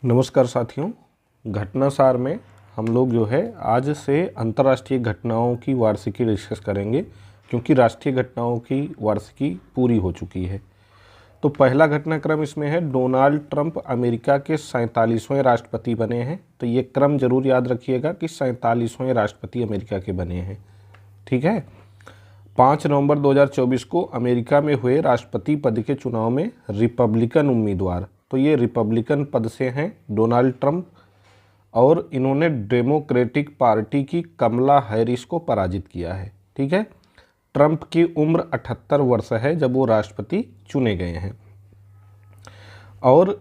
नमस्कार साथियों। घटनासार में हम लोग जो है आज से अंतर्राष्ट्रीय घटनाओं की वार्षिकी डिस्कस करेंगे, क्योंकि राष्ट्रीय घटनाओं की वार्षिकी पूरी हो चुकी है। तो पहला घटनाक्रम इसमें है, डोनाल्ड ट्रंप अमेरिका के 47वें राष्ट्रपति बने हैं। तो ये क्रम जरूर याद रखिएगा कि 47वें राष्ट्रपति अमेरिका के बने हैं। ठीक है। 5 नवंबर 2024 को अमेरिका में हुए राष्ट्रपति पद के चुनाव में रिपब्लिकन उम्मीदवार, तो ये रिपब्लिकन पद से हैं डोनाल्ड ट्रंप, और इन्होंने डेमोक्रेटिक पार्टी की कमला हैरिस को पराजित किया है। ठीक है। ट्रंप की उम्र 78 वर्ष है जब वो राष्ट्रपति चुने गए हैं, और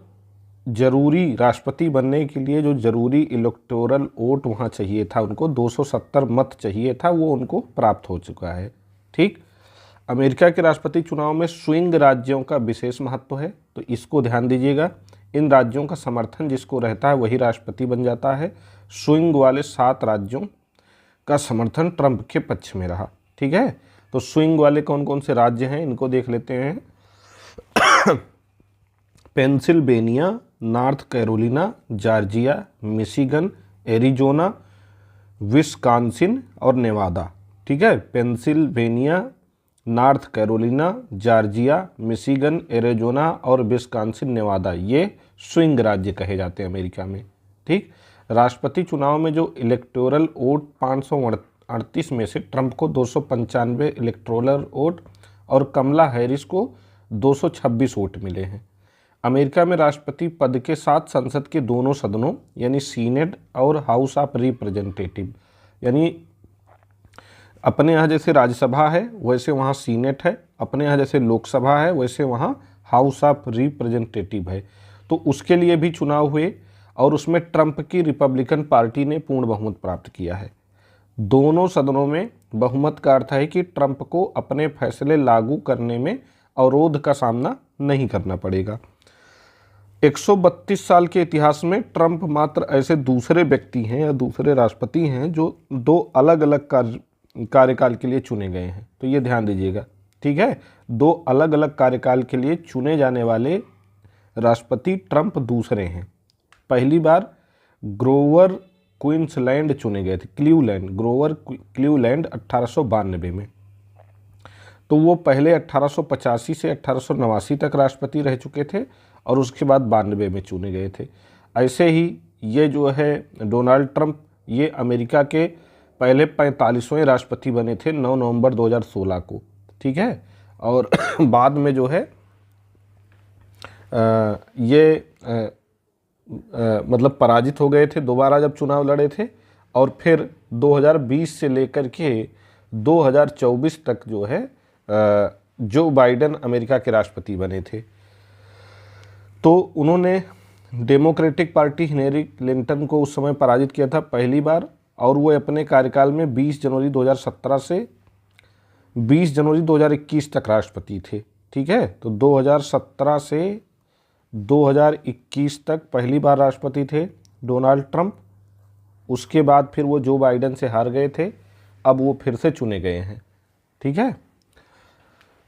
जरूरी राष्ट्रपति बनने के लिए जो जरूरी इलेक्टोरल वोट वहाँ चाहिए था, उनको 270 मत चाहिए था, वो उनको प्राप्त हो चुका है। ठीक। अमेरिका के राष्ट्रपति चुनाव में स्विंग राज्यों का विशेष महत्व है, तो इसको ध्यान दीजिएगा। इन राज्यों का समर्थन जिसको रहता है वही राष्ट्रपति बन जाता है। स्विंग वाले 7 राज्यों का समर्थन ट्रंप के पक्ष में रहा। ठीक है। तो स्विंग वाले कौन कौन से राज्य हैं इनको देख लेते हैं। Pennsylvania, North Carolina, Georgia, Michigan, Arizona, Wisconsin और नेवादा। ठीक है। Pennsylvania, North Carolina, Georgia, Michigan, Arizona और विस्कॉन्सिन, नेवादा, ये स्विंग राज्य कहे जाते हैं अमेरिका में। ठीक। राष्ट्रपति चुनाव में जो इलेक्टोरल वोट 538 में से ट्रंप को 295 इलेक्टोरल वोट और कमला हैरिस को 226 वोट मिले हैं। अमेरिका में राष्ट्रपति पद के साथ संसद के दोनों सदनों यानी सीनेट और हाउस ऑफ रिप्रेजेंटेटिव, यानी अपने यहाँ जैसे राज्यसभा है वैसे वहाँ सीनेट है, अपने यहाँ जैसे लोकसभा है वैसे वहाँ हाउस ऑफ रिप्रेजेंटेटिव है। तो उसके लिए भी चुनाव हुए और उसमें ट्रंप की रिपब्लिकन पार्टी ने पूर्ण बहुमत प्राप्त किया है। दोनों सदनों में बहुमत का अर्थ है कि ट्रंप को अपने फैसले लागू करने में अवरोध का सामना नहीं करना पड़ेगा। 132 साल के इतिहास में ट्रंप मात्र ऐसे दूसरे व्यक्ति हैं या दूसरे राष्ट्रपति हैं जो 2 अलग अलग कार्यकाल के लिए चुने गए हैं। तो ये ध्यान दीजिएगा। ठीक है। 2 अलग अलग कार्यकाल के लिए चुने जाने वाले राष्ट्रपति ट्रंप दूसरे हैं। पहली बार ग्रोवर क्वींसलैंड चुने गए थे, ग्रोवर क्लीवलैंड 1892 में। तो वो पहले 1885 से 1889 तक राष्ट्रपति रह चुके थे और उसके बाद 92 में चुने गए थे। ऐसे ही ये जो है डोनाल्ड ट्रंप, ये अमेरिका के पहले 45वें राष्ट्रपति बने थे 9 नवंबर 2016 को। ठीक है। और बाद में जो है मतलब पराजित हो गए थे दोबारा जब चुनाव लड़े थे, और फिर 2020 से लेकर के 2024 तक जो है जो बाइडेन अमेरिका के राष्ट्रपति बने थे। तो उन्होंने डेमोक्रेटिक पार्टी हिलेरी क्लिंटन को उस समय पराजित किया था पहली बार, और वो अपने कार्यकाल में 20 जनवरी 2017 से 20 जनवरी 2021 तक राष्ट्रपति थे। ठीक है। तो 2017 से 2021 तक पहली बार राष्ट्रपति थे डोनाल्ड ट्रंप। उसके बाद फिर वो जो बाइडेन से हार गए थे, अब वो फिर से चुने गए हैं। ठीक है।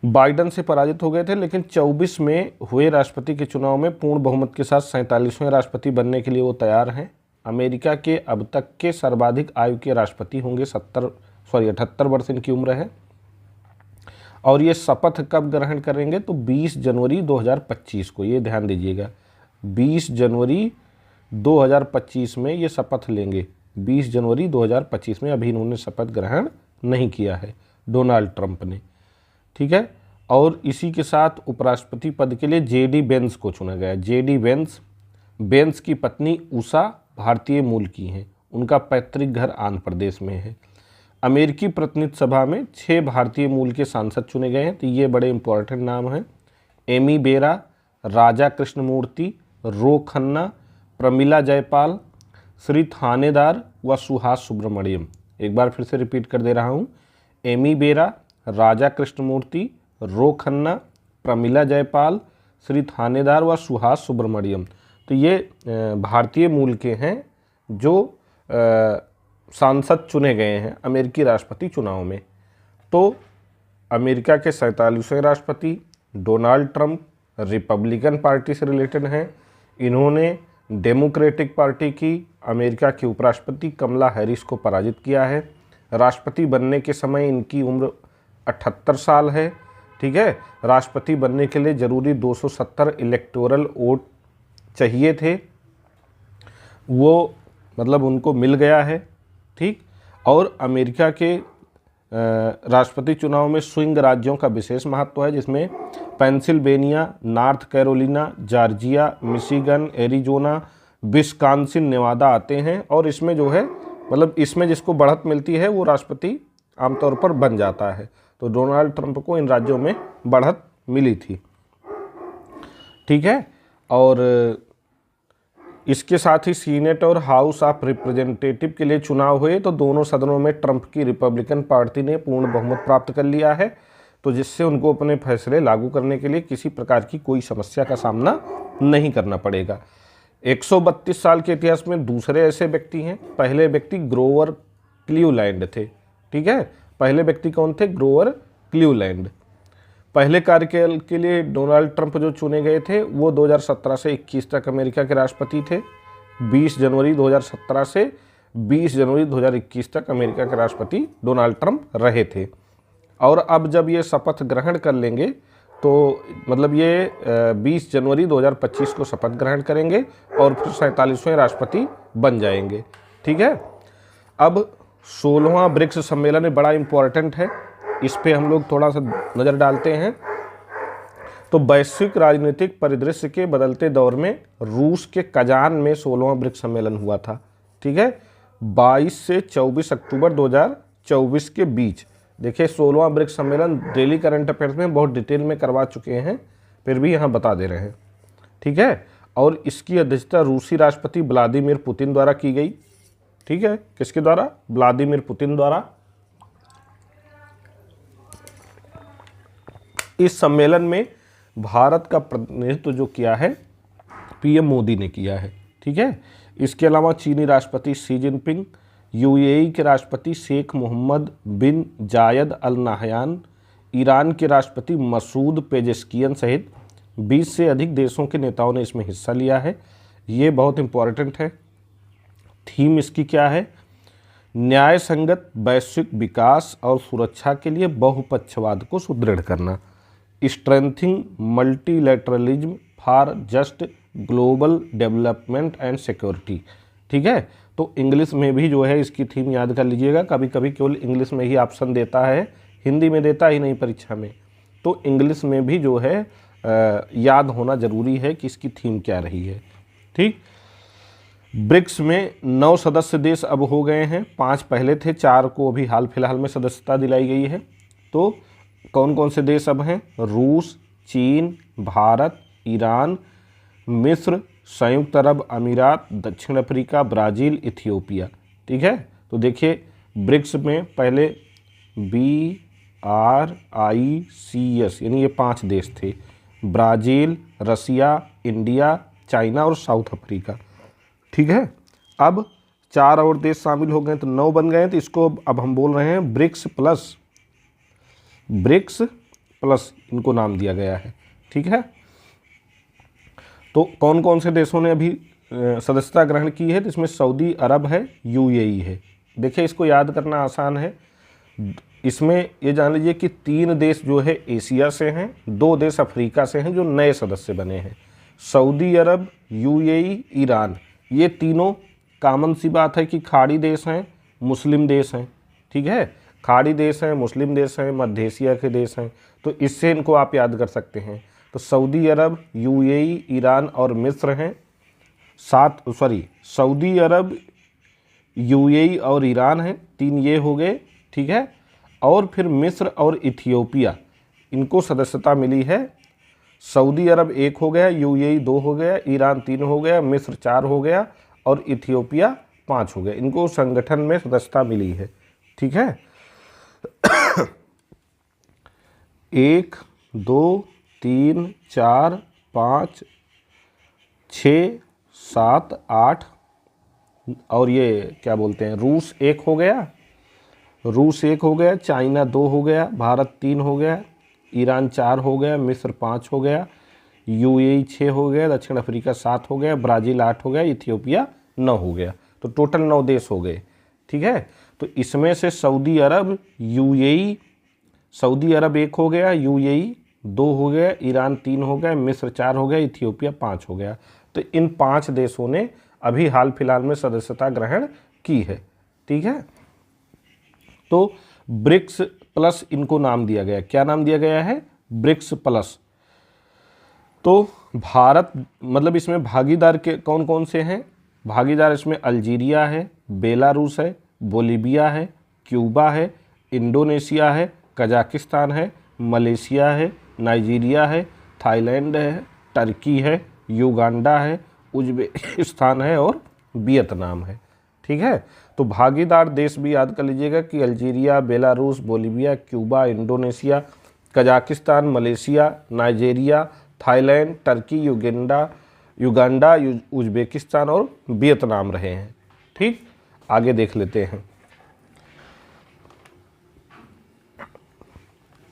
बाइडेन से पराजित हो गए थे, लेकिन 24 में हुए राष्ट्रपति के चुनाव में पूर्ण बहुमत के साथ 47वें राष्ट्रपति बनने के लिए वो तैयार हैं। अमेरिका के अब तक के सर्वाधिक आयु के राष्ट्रपति होंगे। 78 वर्ष इनकी उम्र है, और ये शपथ कब ग्रहण करेंगे तो 20 जनवरी 2025 को, ये ध्यान दीजिएगा। 20 जनवरी 2025 में ये शपथ लेंगे। 20 जनवरी 2025 में। अभी इन्होंने शपथ ग्रहण नहीं किया है डोनाल्ड ट्रंप ने। ठीक है। और इसी के साथ उपराष्ट्रपति पद के लिए जेडी वेंस को चुना गया। जेडी वेंस की पत्नी उषा भारतीय मूल की हैं। उनका पैतृक घर आंध्र प्रदेश में है। अमेरिकी प्रतिनिधि सभा में 6 भारतीय मूल के सांसद चुने गए हैं। तो ये बड़े इंपॉर्टेंट नाम हैं। एमी बेरा, राजा कृष्णमूर्ति, रो खन्ना, प्रमिला जयपाल, श्री थानेदार व सुहास सुब्रमण्यम। एक बार फिर से रिपीट कर दे रहा हूँ। एमी बेरा, राजा कृष्णमूर्ति, रो खन्ना, प्रमिला जयपाल, श्री थानेदार व सुहास सुब्रमण्यम। तो ये भारतीय मूल के हैं जो सांसद चुने गए हैं अमेरिकी राष्ट्रपति चुनाव में। तो अमेरिका के 47वें राष्ट्रपति डोनाल्ड ट्रंप रिपब्लिकन पार्टी से रिलेटेड हैं। इन्होंने डेमोक्रेटिक पार्टी की अमेरिका की उपराष्ट्रपति कमला हैरिस को पराजित किया है। राष्ट्रपति बनने के समय इनकी उम्र 78 साल है। ठीक है, राष्ट्रपति बनने के लिए जरूरी 270 इलेक्टोरल वोट चाहिए थे, वो मतलब उनको मिल गया है। ठीक, और अमेरिका के राष्ट्रपति चुनाव में स्विंग राज्यों का विशेष महत्व है, जिसमें Pennsylvania, North Carolina, Georgia, Michigan, Arizona, Wisconsin, Nevada आते हैं। और इसमें जो है मतलब इसमें जिसको बढ़त मिलती है वो राष्ट्रपति आमतौर पर बन जाता है। तो डोनाल्ड ट्रंप को इन राज्यों में बढ़त मिली थी। ठीक है, और इसके साथ ही सीनेट और हाउस ऑफ रिप्रेजेंटेटिव के लिए चुनाव हुए, तो दोनों सदनों में ट्रंप की रिपब्लिकन पार्टी ने पूर्ण बहुमत प्राप्त कर लिया है, तो जिससे उनको अपने फैसले लागू करने के लिए किसी प्रकार की कोई समस्या का सामना नहीं करना पड़ेगा। 132 साल के इतिहास में दूसरे ऐसे व्यक्ति हैं। पहले व्यक्ति ग्रोवर क्लीवलैंड थे। ठीक है, पहले व्यक्ति कौन थे? ग्रोवर क्लीवलैंड। पहले कार्यकाल के लिए डोनाल्ड ट्रंप जो चुने गए थे वो 2017 से 21 तक अमेरिका के राष्ट्रपति थे। 20 जनवरी 2017 से 20 जनवरी 2021 तक अमेरिका के राष्ट्रपति डोनाल्ड ट्रंप रहे थे। और अब जब ये शपथ ग्रहण कर लेंगे तो मतलब ये 20 जनवरी 2025 को शपथ ग्रहण करेंगे और फिर 47वें राष्ट्रपति बन जाएंगे। ठीक है, अब 16वां ब्रिक्स सम्मेलन बड़ा इम्पोर्टेंट है, इस पे हम लोग थोड़ा सा नज़र डालते हैं। तो वैश्विक राजनीतिक परिदृश्य के बदलते दौर में रूस के कजान में 16वां ब्रिक्स सम्मेलन हुआ था। ठीक है, 22 से 24 अक्टूबर 2024 के बीच। देखिए 16वां ब्रिक्स सम्मेलन डेली करंट अफेयर्स में बहुत डिटेल में करवा चुके हैं, फिर भी यहाँ बता दे रहे हैं। ठीक है, और इसकी अध्यक्षता रूसी राष्ट्रपति व्लादिमीर पुतिन द्वारा की गई। ठीक है, किसके द्वारा? व्लादिमीर पुतिन द्वारा। इस सम्मेलन में भारत का प्रतिनिधित्व जो किया है पीएम मोदी ने किया है। ठीक है, इसके अलावा चीनी राष्ट्रपति शी जिनपिंग, यूएई के राष्ट्रपति शेख मोहम्मद बिन जायद अल नाहयान, ईरान के राष्ट्रपति मसूद पेजेस्कियन सहित 20 से अधिक देशों के नेताओं ने इसमें हिस्सा लिया है। ये बहुत इम्पॉर्टेंट है। थीम इसकी क्या है? न्याय संगत वैश्विक विकास और सुरक्षा के लिए बहुपक्षवाद को सुदृढ़ करना। Strengthening multilateralism for just global development and security. ठीक है, तो इंग्लिश में भी जो है इसकी थीम याद कर लीजिएगा। कभी कभी केवल इंग्लिश में ही ऑप्शन देता है, हिंदी में देता ही नहीं परीक्षा में, तो इंग्लिश में भी जो है याद होना जरूरी है कि इसकी थीम क्या रही है। ठीक, ब्रिक्स में 9 सदस्य देश अब हो गए हैं। 5 पहले थे, 4 को अभी हाल फिलहाल में सदस्यता दिलाई गई है। तो कौन कौन से देश अब हैं? रूस, चीन, भारत, ईरान, मिस्र, संयुक्त अरब अमीरात, दक्षिण अफ्रीका, ब्राज़ील, इथियोपिया। ठीक है, तो देखिए ब्रिक्स में पहले BRICS यानी ये 5 देश थे, ब्राज़ील, रसिया, इंडिया, चाइना और साउथ अफ्रीका। ठीक है, अब 4 और देश शामिल हो गए तो 9 बन गए। तो इसको अब हम बोल रहे हैं ब्रिक्स प्लस। ब्रिक्स प्लस इनको नाम दिया गया है। ठीक है, तो कौन कौन से देशों ने अभी सदस्यता ग्रहण की है? तो इसमें सऊदी अरब है, यूएई है। देखिए इसको याद करना आसान है। इसमें ये जान लीजिए कि 3 देश जो है एशिया से हैं, 2 देश अफ्रीका से हैं जो नए सदस्य बने हैं। सऊदी अरब, यूएई, ईरान, ये तीनों कॉमन सी बात है कि खाड़ी देश हैं, मुस्लिम देश हैं। ठीक है, खाड़ी देश हैं, मुस्लिम देश हैं, मध्य एशिया के देश हैं, तो इससे इनको आप याद कर सकते हैं। तो सऊदी अरब, यूएई, ईरान और मिस्र हैं। सऊदी अरब, यूएई और ईरान हैं, 3 ये हो गए। ठीक है, और फिर मिस्र और इथियोपिया, इनको सदस्यता मिली है। सऊदी अरब 1 हो गया, यूएई 2 हो गया, ईरान 3 हो गया, मिस्र 4 हो गया और इथियोपिया 5 हो गया। इनको संगठन में सदस्यता मिली है। ठीक है, 1 2 3 4 5 6 7 8 और ये क्या बोलते हैं, रूस 1 हो गया, चाइना 2 हो गया, भारत 3 हो गया, ईरान 4 हो गया, मिस्र 5 हो गया, यूएई 6 हो गया, दक्षिण अफ्रीका 7 हो गया, ब्राज़ील 8 हो गया, इथियोपिया 9 हो गया। तो टोटल 9 देश हो गए। ठीक है, तो इसमें से सऊदी अरब, यूएई, सऊदी अरब 1 हो गया, यूएई 2 हो गया, ईरान 3 हो गया, मिस्र 4 हो गया, इथियोपिया 5 हो गया। तो इन 5 देशों ने अभी हाल फिलहाल में सदस्यता ग्रहण की है। ठीक है, तो ब्रिक्स प्लस इनको नाम दिया गया। क्या नाम दिया गया है? BRICS plus. तो भारत मतलब इसमें भागीदार के कौन कौन से हैं? भागीदार इसमें अल्जीरिया है, बेलारूस है, बोलीविया है, क्यूबा है, इंडोनेशिया है, कजाकिस्तान है, मलेशिया है, नाइजीरिया है, थाईलैंड है, टर्की है, युगांडा है, उज्बेकिस्तान है और वियतनाम है। ठीक है, तो भागीदार देश भी याद कर लीजिएगा कि Algeria, Belarus, Bolivia, Cuba, Indonesia, Kazakhstan, Malaysia, Nigeria, Thailand, Turkey, Uganda, Uzbekistan और वियतनाम रहे हैं। ठीक, आगे देख लेते हैं।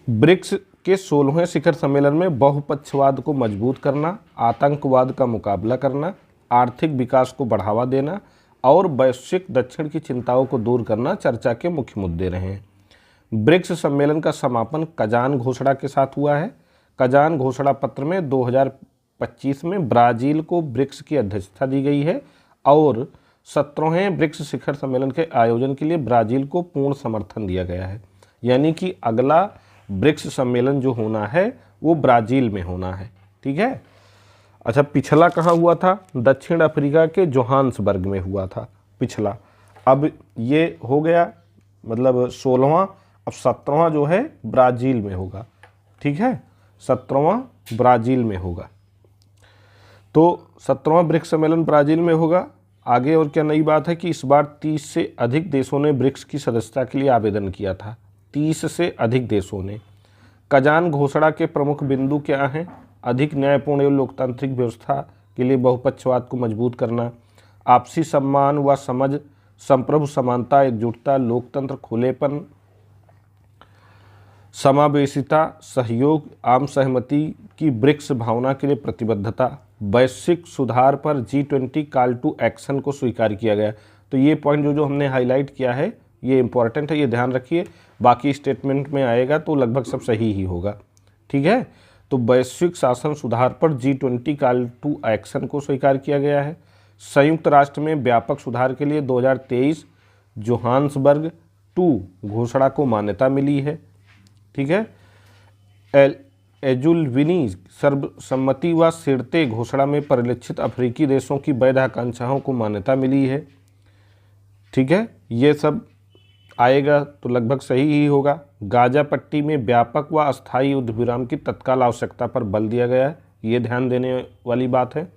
ब्रिक्स के 16वें शिखर सम्मेलन में बहुपक्षवाद को मजबूत करना, आतंकवाद का मुकाबला करना, आर्थिक विकास को बढ़ावा देना और वैश्विक दक्षिण की चिंताओं को दूर करना चर्चा के मुख्य मुद्दे रहे हैं। ब्रिक्स सम्मेलन का समापन कजान घोषणा के साथ हुआ है। कजान घोषणा पत्र में 2025 में ब्राज़ील को ब्रिक्स की अध्यक्षता दी गई है और 17वें ब्रिक्स शिखर सम्मेलन के आयोजन के लिए ब्राज़ील को पूर्ण समर्थन दिया गया है। यानी कि अगला ब्रिक्स सम्मेलन जो होना है वो ब्राज़ील में होना है। ठीक है, अच्छा, पिछला कहाँ हुआ था? दक्षिण अफ्रीका के जोहान्सबर्ग में हुआ था पिछला। अब ये हो गया मतलब 16वां, अब 17वां जो है ब्राज़ील में होगा। ठीक है, 17वां ब्राज़ील में होगा। तो 17वां ब्रिक्स सम्मेलन ब्राज़ील में होगा। आगे और क्या नई बात है कि इस बार 30 से अधिक देशों ने ब्रिक्स की सदस्यता के लिए आवेदन किया था। 30 से अधिक देशों ने। कजान घोषणा के प्रमुख बिंदु क्या हैं? अधिक न्यायपूर्ण एवं लोकतांत्रिक व्यवस्था के लिए बहुपक्षवाद को मजबूत करना, आपसी सम्मान व समझ, संप्रभु समानता, एकजुटता, लोकतंत्र, खुलेपन, समावेशिता, सहयोग, आम सहमति की ब्रिक्स भावना के लिए प्रतिबद्धता, वैश्विक सुधार पर G20 कॉल टू एक्शन को स्वीकार किया गया। तो ये पॉइंट जो हमने हाईलाइट किया है ये इंपॉर्टेंट है, ये ध्यान रखिए। बाकी स्टेटमेंट में आएगा तो लगभग सब सही ही होगा। ठीक है, तो वैश्विक शासन सुधार पर G20 कॉल टू एक्शन को स्वीकार किया गया है। संयुक्त राष्ट्र में व्यापक सुधार के लिए 2023 जोहान्सबर्ग 2 घोषणा को मान्यता मिली है। ठीक है, एजुलविनी सर्वसम्मति व सिरते घोषणा में परिलक्षित अफ्रीकी देशों की वैध आकांक्षाओं को मान्यता मिली है। ठीक है, ये सब आएगा तो लगभग सही ही होगा। गाजा पट्टी में व्यापक व अस्थायी युद्ध विराम की तत्काल आवश्यकता पर बल दिया गया है, ये ध्यान देने वाली बात है।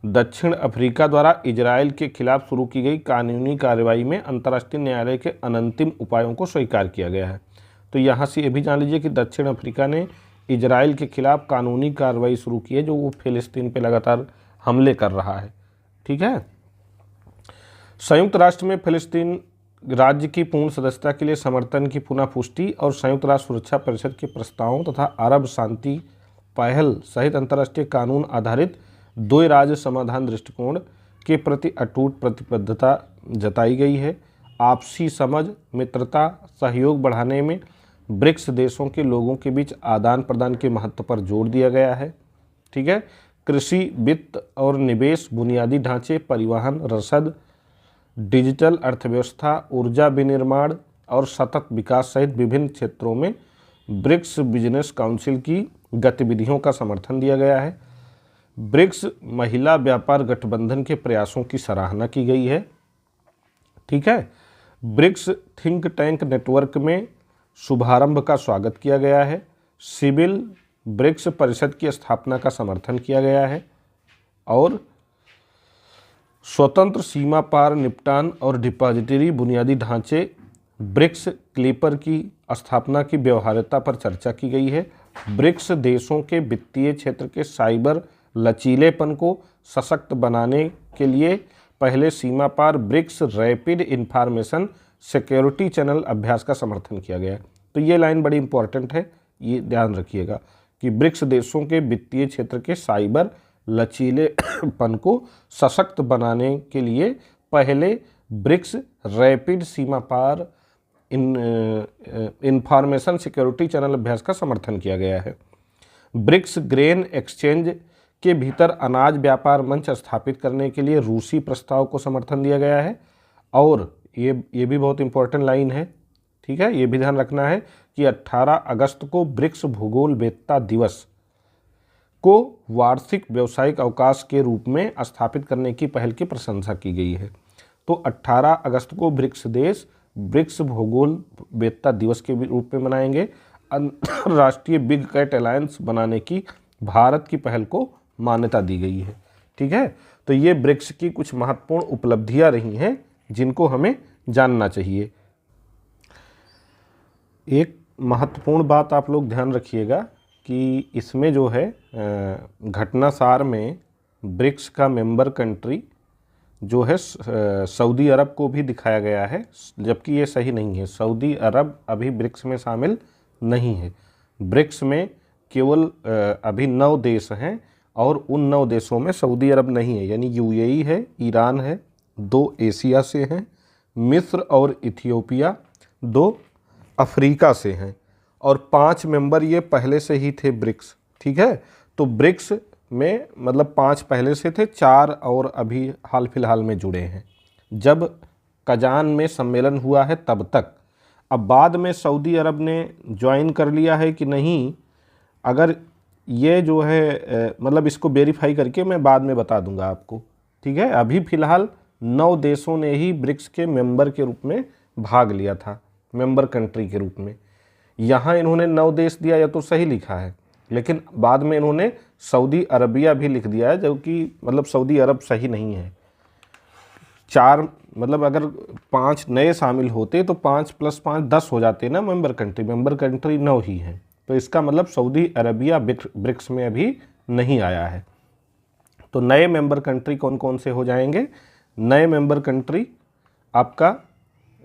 दक्षिण अफ्रीका द्वारा इजराइल के खिलाफ शुरू की गई कानूनी कार्रवाई में अंतर्राष्ट्रीय न्यायालय के अनंतिम उपायों को स्वीकार किया गया है। तो यहाँ से ये भी जान लीजिए कि दक्षिण अफ्रीका ने इजराइल के खिलाफ कानूनी कार्रवाई शुरू की है, जो वो फिलिस्तीन पे लगातार हमले कर रहा है। ठीक है, संयुक्त राष्ट्र में फिलिस्तीन राज्य की पूर्ण सदस्यता के लिए समर्थन की पुनः पुष्टि और संयुक्त राष्ट्र सुरक्षा परिषद के प्रस्तावों तथा अरब शांति पहल सहित अंतर्राष्ट्रीय कानून आधारित द्वै राज्य समाधान दृष्टिकोण के प्रति अटूट प्रतिबद्धता जताई गई है। आपसी समझ, मित्रता, सहयोग बढ़ाने में ब्रिक्स देशों के लोगों के बीच आदान प्रदान के महत्व पर जोर दिया गया है। ठीक है, कृषि, वित्त और निवेश, बुनियादी ढांचे, परिवहन, रसद, डिजिटल अर्थव्यवस्था, ऊर्जा विनिर्माण और सतत विकास सहित विभिन्न क्षेत्रों में ब्रिक्स बिजनेस काउंसिल की गतिविधियों का समर्थन दिया गया है। ब्रिक्स महिला व्यापार गठबंधन के प्रयासों की सराहना की गई है। ठीक है, ब्रिक्स थिंक टैंक नेटवर्क में शुभारंभ का स्वागत किया गया है। सिविल ब्रिक्स परिषद की स्थापना का समर्थन किया गया है और स्वतंत्र सीमा पार निपटान और डिपॉजिटरी बुनियादी ढांचे ब्रिक्स क्लीपर की स्थापना की व्यवहार्यता पर चर्चा की गई है। ब्रिक्स देशों के वित्तीय क्षेत्र के साइबर लचीलेपन को सशक्त बनाने के लिए पहले सीमा पार BRICS rapid information security channel अभ्यास का समर्थन किया गया है। तो ये लाइन बड़ी इंपॉर्टेंट है, ये ध्यान रखिएगा कि ब्रिक्स देशों के वित्तीय क्षेत्र के साइबर लचीलेपन को सशक्त बनाने के लिए पहले ब्रिक्स रैपिड सीमा पार इंफॉर्मेशन सिक्योरिटी चैनल अभ्यास का समर्थन किया गया है। ब्रिक्स ग्रेन एक्सचेंज के भीतर अनाज व्यापार मंच स्थापित करने के लिए रूसी प्रस्ताव को समर्थन दिया गया है। और ये भी बहुत इंपॉर्टेंट लाइन है, ठीक है, ये भी ध्यान रखना है कि 18 अगस्त को ब्रिक्स भूगोलवेत्ता दिवस को वार्षिक व्यावसायिक अवकाश के रूप में स्थापित करने की पहल की प्रशंसा की गई है। तो 18 अगस्त को ब्रिक्स देश ब्रिक्स भूगोलवेत्ता दिवस के रूप में मनाएंगे। अंतर्राष्ट्रीय बिग कैट अलायंस बनाने की भारत की पहल को मान्यता दी गई है, ठीक है। तो ये ब्रिक्स की कुछ महत्वपूर्ण उपलब्धियां रही हैं जिनको हमें जानना चाहिए। एक महत्वपूर्ण बात आप लोग ध्यान रखिएगा कि इसमें जो है घटनासार में ब्रिक्स का मेंबर कंट्री जो है सऊदी अरब को भी दिखाया गया है, जबकि ये सही नहीं है। सऊदी अरब अभी ब्रिक्स में शामिल नहीं है। ब्रिक्स में केवल अभी 9 देश हैं और उन 9 देशों में सऊदी अरब नहीं है, यानी यूएई है, ईरान है, 2 एशिया से हैं, मिस्र और इथियोपिया 2 अफ्रीका से हैं और 5 मेंबर ये पहले से ही थे ब्रिक्स, ठीक है। तो ब्रिक्स में मतलब 5 पहले से थे, 4 और अभी हाल फिलहाल में जुड़े हैं। जब कजान में सम्मेलन हुआ है तब तक। अब बाद में सऊदी अरब ने ज्वाइन कर लिया है कि नहीं, अगर ये जो है मतलब इसको वेरीफाई करके मैं बाद में बता दूंगा आपको, ठीक है। अभी फ़िलहाल 9 देशों ने ही ब्रिक्स के मेंबर के रूप में भाग लिया था, मेंबर कंट्री के रूप में। यहाँ इन्होंने 9 देश दिया, या तो सही लिखा है, लेकिन बाद में इन्होंने सऊदी अरबिया भी लिख दिया है, जो कि मतलब सऊदी अरब सही नहीं है। 4 मतलब अगर 5 नए शामिल होते तो 5 + 5 10 हो जाते ना मेंबर कंट्री 9 ही हैं। तो इसका मतलब सऊदी अरबिया ब्रिक्स में अभी नहीं आया है। तो नए मेंबर कंट्री कौन कौन से हो जाएंगे? नए मेंबर कंट्री आपका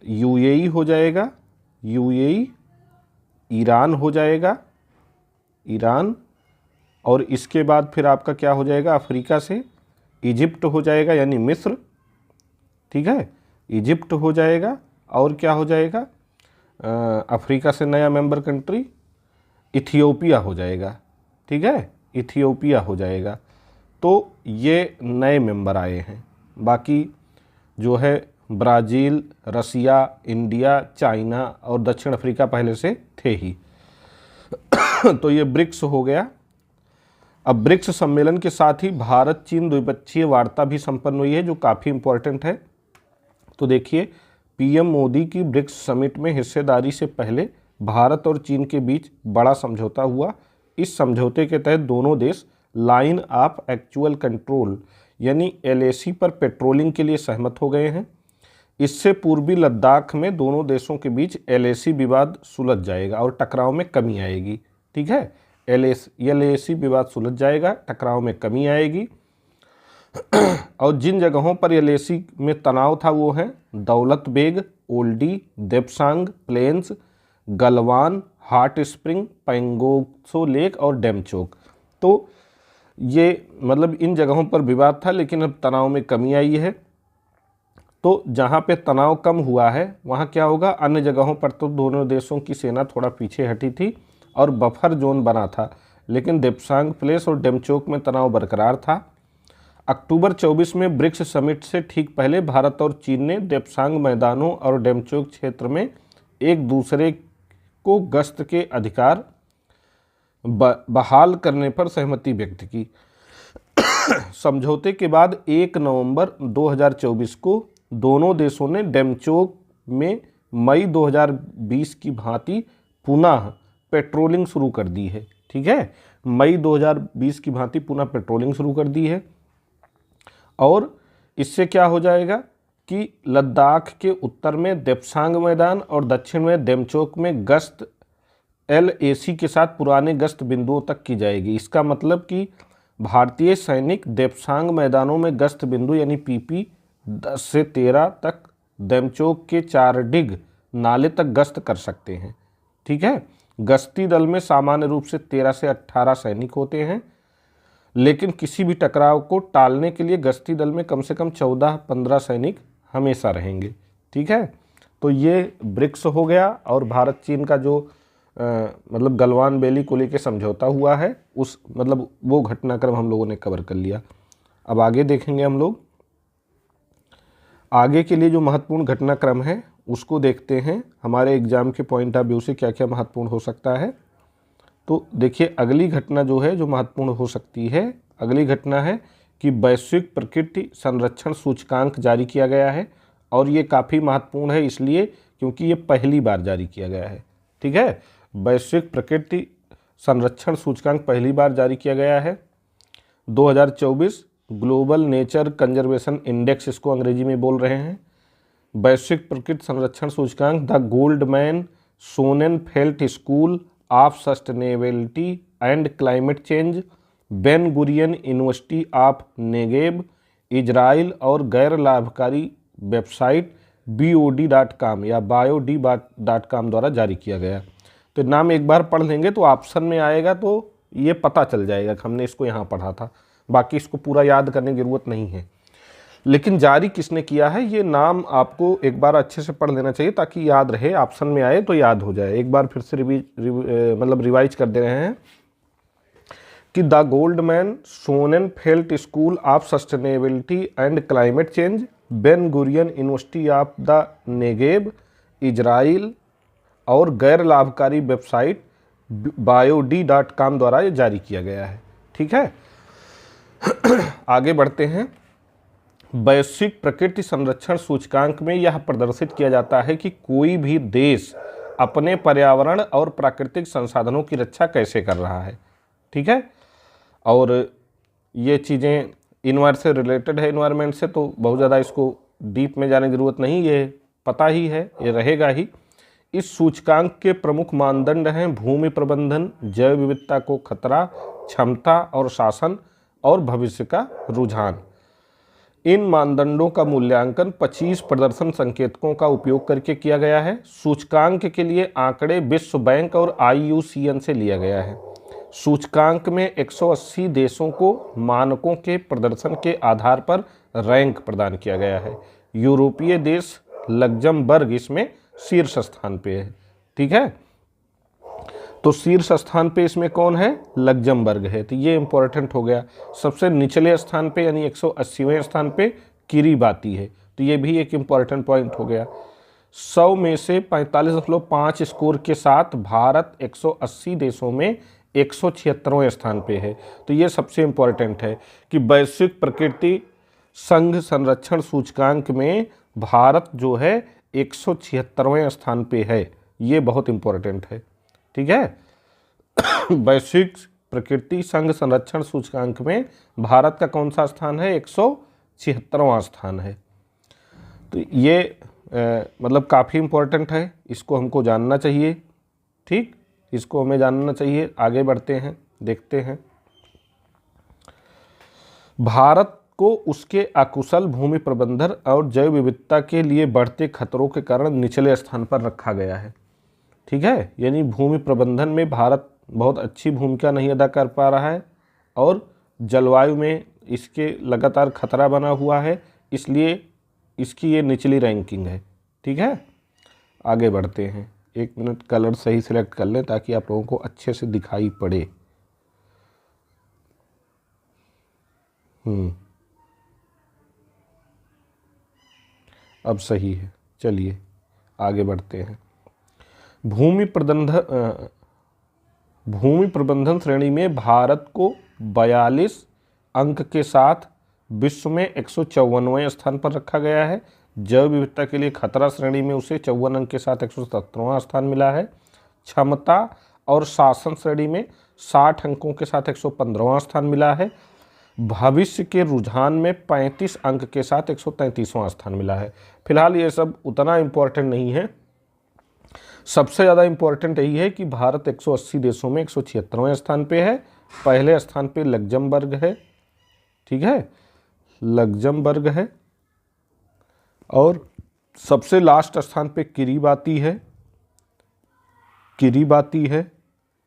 यूएई हो जाएगा, यूएई, ईरान हो जाएगा, ईरान, और इसके बाद फिर आपका क्या हो जाएगा? अफ्रीका से इजिप्ट हो जाएगा, यानी मिस्र, ठीक है, इजिप्ट हो जाएगा। और क्या हो जाएगा? अफ्रीका से नया मेंबर कंट्री इथियोपिया हो जाएगा, ठीक है, इथियोपिया हो जाएगा। तो ये नए मेंबर आए हैं। बाकी जो है ब्राज़ील, रसिया, इंडिया, चाइना और दक्षिण अफ्रीका पहले से थे ही। तो ये ब्रिक्स हो गया। अब ब्रिक्स सम्मेलन के साथ ही भारत चीन द्विपक्षीय वार्ता भी संपन्न हुई है, जो काफ़ी इम्पोर्टेंट है। तो देखिए, पीएम मोदी की ब्रिक्स समिट में हिस्सेदारी से पहले भारत और चीन के बीच बड़ा समझौता हुआ। इस समझौते के तहत दोनों देश लाइन ऑफ एक्चुअल कंट्रोल यानी LAC पर पेट्रोलिंग के लिए सहमत हो गए हैं। इससे पूर्वी लद्दाख में दोनों देशों के बीच LAC विवाद सुलझ जाएगा और टकराव में कमी आएगी, ठीक है। LAC विवाद सुलझ जाएगा, टकराव में कमी आएगी। और जिन जगहों पर LAC में तनाव था वो हैं Daulat Beg, Oldi, Depsang plains, Galwan, hot spring, Pangong Tso lake और डेमचोक। तो ये मतलब इन जगहों पर विवाद था, लेकिन अब तनाव में कमी आई है। तो जहाँ पे तनाव कम हुआ है वहाँ क्या होगा? अन्य जगहों पर तो दोनों देशों की सेना थोड़ा पीछे हटी थी और बफर जोन बना था, लेकिन देप्सांग प्लेस और डेमचोक में तनाव बरकरार था। अक्टूबर 24 में ब्रिक्स समिट से ठीक पहले भारत और चीन ने देप्सांग मैदानों और डेमचोक क्षेत्र में एक दूसरे को गश्त के अधिकार बहाल करने पर सहमति व्यक्त की। समझौते के बाद 1 नवंबर 2024 को दोनों देशों ने डेमचोक में मई 2020 की भांति पुनः पेट्रोलिंग शुरू कर दी है, ठीक है। मई 2020 की भांति पुनः पेट्रोलिंग शुरू कर दी है। और इससे क्या हो जाएगा कि लद्दाख के उत्तर में देप्सांग मैदान और दक्षिण में डेमचोक में गश्त LAC के साथ पुराने गश्त बिंदुओं तक की जाएगी। इसका मतलब कि भारतीय सैनिक देप्सांग मैदानों में गश्त बिंदु यानी PP 10 से 13 तक डेमचोक के 4 डिग नाले तक गश्त कर सकते हैं, ठीक है। गश्ती दल में सामान्य रूप से 13 से 18 सैनिक होते हैं, लेकिन किसी भी टकराव को टालने के लिए गश्ती दल में कम से कम 14-15 सैनिक हमेशा रहेंगे। ठीक है, तो ये ब्रिक्स हो गया और भारत चीन का जो मतलब गलवान वैली को लेकर समझौता हुआ है, उस मतलब वो घटनाक्रम हम लोगों ने कवर कर लिया। अब आगे देखेंगे हम लोग, आगे के लिए जो महत्वपूर्ण घटनाक्रम है उसको देखते हैं, हमारे एग्जाम के पॉइंट ऑफ व्यू से क्या क्या महत्वपूर्ण हो सकता है। तो देखिए, अगली घटना जो है जो महत्वपूर्ण हो सकती है, अगली घटना है कि वैश्विक प्रकृति संरक्षण सूचकांक जारी किया गया है, और ये काफ़ी महत्वपूर्ण है इसलिए क्योंकि ये पहली बार जारी किया गया है। ठीक है, वैश्विक प्रकृति संरक्षण सूचकांक पहली बार जारी किया गया है। 2024 ग्लोबल नेचर कंजर्वेशन इंडेक्स इसको अंग्रेजी में बोल रहे हैं। वैश्विक प्रकृति संरक्षण सूचकांक the Goldman Sonnenfeld School of Sustainability and Climate Change, Ben Gurion University of नेगेब, इजराइल और गैर लाभकारी वेबसाइट BOD.com या biod.com द्वारा जारी किया गया। तो नाम एक बार पढ़ लेंगे तो ऑप्शन में आएगा, तो ये पता चल जाएगा कि हमने इसको यहाँ पढ़ा था, बाकी इसको पूरा याद करने की ज़रूरत नहीं है। लेकिन जारी किसने किया है ये नाम आपको एक बार अच्छे से पढ़ लेना चाहिए ताकि याद रहे, ऑप्शन में आए तो याद हो जाए। एक बार फिर से रिवाइज कर दे रहे हैं कि the Goldman Sonnenfeld School of Sustainability and Climate Change, Ben Gurion University of the नेगेब, इजराइल और गैर लाभकारी वेबसाइट biod.com द्वारा ये जारी किया गया है। ठीक है, आगे बढ़ते हैं। वैश्विक प्रकृति संरक्षण सूचकांक में यह प्रदर्शित किया जाता है कि कोई भी देश अपने पर्यावरण और प्राकृतिक संसाधनों की रक्षा कैसे कर रहा है। ठीक है, और ये चीज़ें इन्वायर से रिलेटेड है, इन्वायरमेंट से, तो बहुत ज़्यादा इसको डीप में जाने की ज़रूरत नहीं, ये पता ही है, ये रहेगा ही। इस सूचकांक के प्रमुख मानदंड हैं भूमि प्रबंधन, जैव विविधता को खतरा, क्षमता और शासन, और भविष्य का रुझान। इन मानदंडों का मूल्यांकन 25 प्रदर्शन संकेतकों का उपयोग करके किया गया है। सूचकांक के लिए आंकड़े विश्व बैंक और IUCN से लिया गया है। सूचकांक में 180 देशों को मानकों के प्रदर्शन के आधार पर रैंक प्रदान किया गया है। यूरोपीय देश लग्जमबर्ग इसमें शीर्ष स्थान पे है। ठीक है, तो शीर्ष स्थान पे इसमें कौन है? लग्जमबर्ग है, तो ये इंपॉर्टेंट हो गया। सबसे निचले स्थान पे यानी 180वें स्थान पे किरीबाती है, तो ये भी एक इम्पॉर्टेंट पॉइंट हो गया। 100 में से 45.5 स्कोर के साथ भारत 180 देशों में 176वें स्थान पे है। तो ये सबसे इम्पॉर्टेंट है कि वैश्विक प्रकृति संघ संरक्षण सूचकांक में भारत जो है 176वें स्थान पे है, ये बहुत इम्पॉर्टेंट है। ठीक है, वैश्विक प्रकृति संघ संरक्षण सूचकांक में भारत का कौन सा स्थान है? 176वां स्थान है। तो ये मतलब काफ़ी इम्पोर्टेंट है, इसको हमको जानना चाहिए। ठीक, इसको हमें जानना चाहिए। आगे बढ़ते हैं, देखते हैं। भारत को उसके अकुशल भूमि प्रबंधन और जैव विविधता के लिए बढ़ते खतरों के कारण निचले स्थान पर रखा गया है। ठीक है, यानी भूमि प्रबंधन में भारत बहुत अच्छी भूमिका नहीं अदा कर पा रहा है और जलवायु में इसके लगातार खतरा बना हुआ है, इसलिए इसकी ये निचली रैंकिंग है। ठीक है, आगे बढ़ते हैं। 1 मिनट, कलर सही सिलेक्ट कर लें ताकि आप लोगों को अच्छे से दिखाई पड़े। अब सही है, चलिए आगे बढ़ते हैं। भूमि प्रबंधन श्रेणी में भारत को 42 अंक के साथ विश्व में 154वें स्थान पर रखा गया है। जैव विविधता के लिए खतरा श्रेणी में उसे 54 अंक के साथ 117वां स्थान मिला है। क्षमता और शासन श्रेणी में 60 अंकों के साथ 115वां स्थान मिला है। भविष्य के रुझान में 35 अंक के साथ 133वां स्थान मिला है। फिलहाल ये सब उतना इम्पोर्टेंट नहीं है, सबसे ज़्यादा इम्पोर्टेंट यही है कि भारत 180 देशों में 176वें स्थान पे है। पहले स्थान पे लग्जमबर्ग है। ठीक है, लग्जमबर्ग है, और सबसे लास्ट स्थान पे किरीबाती है। किरीबाती है,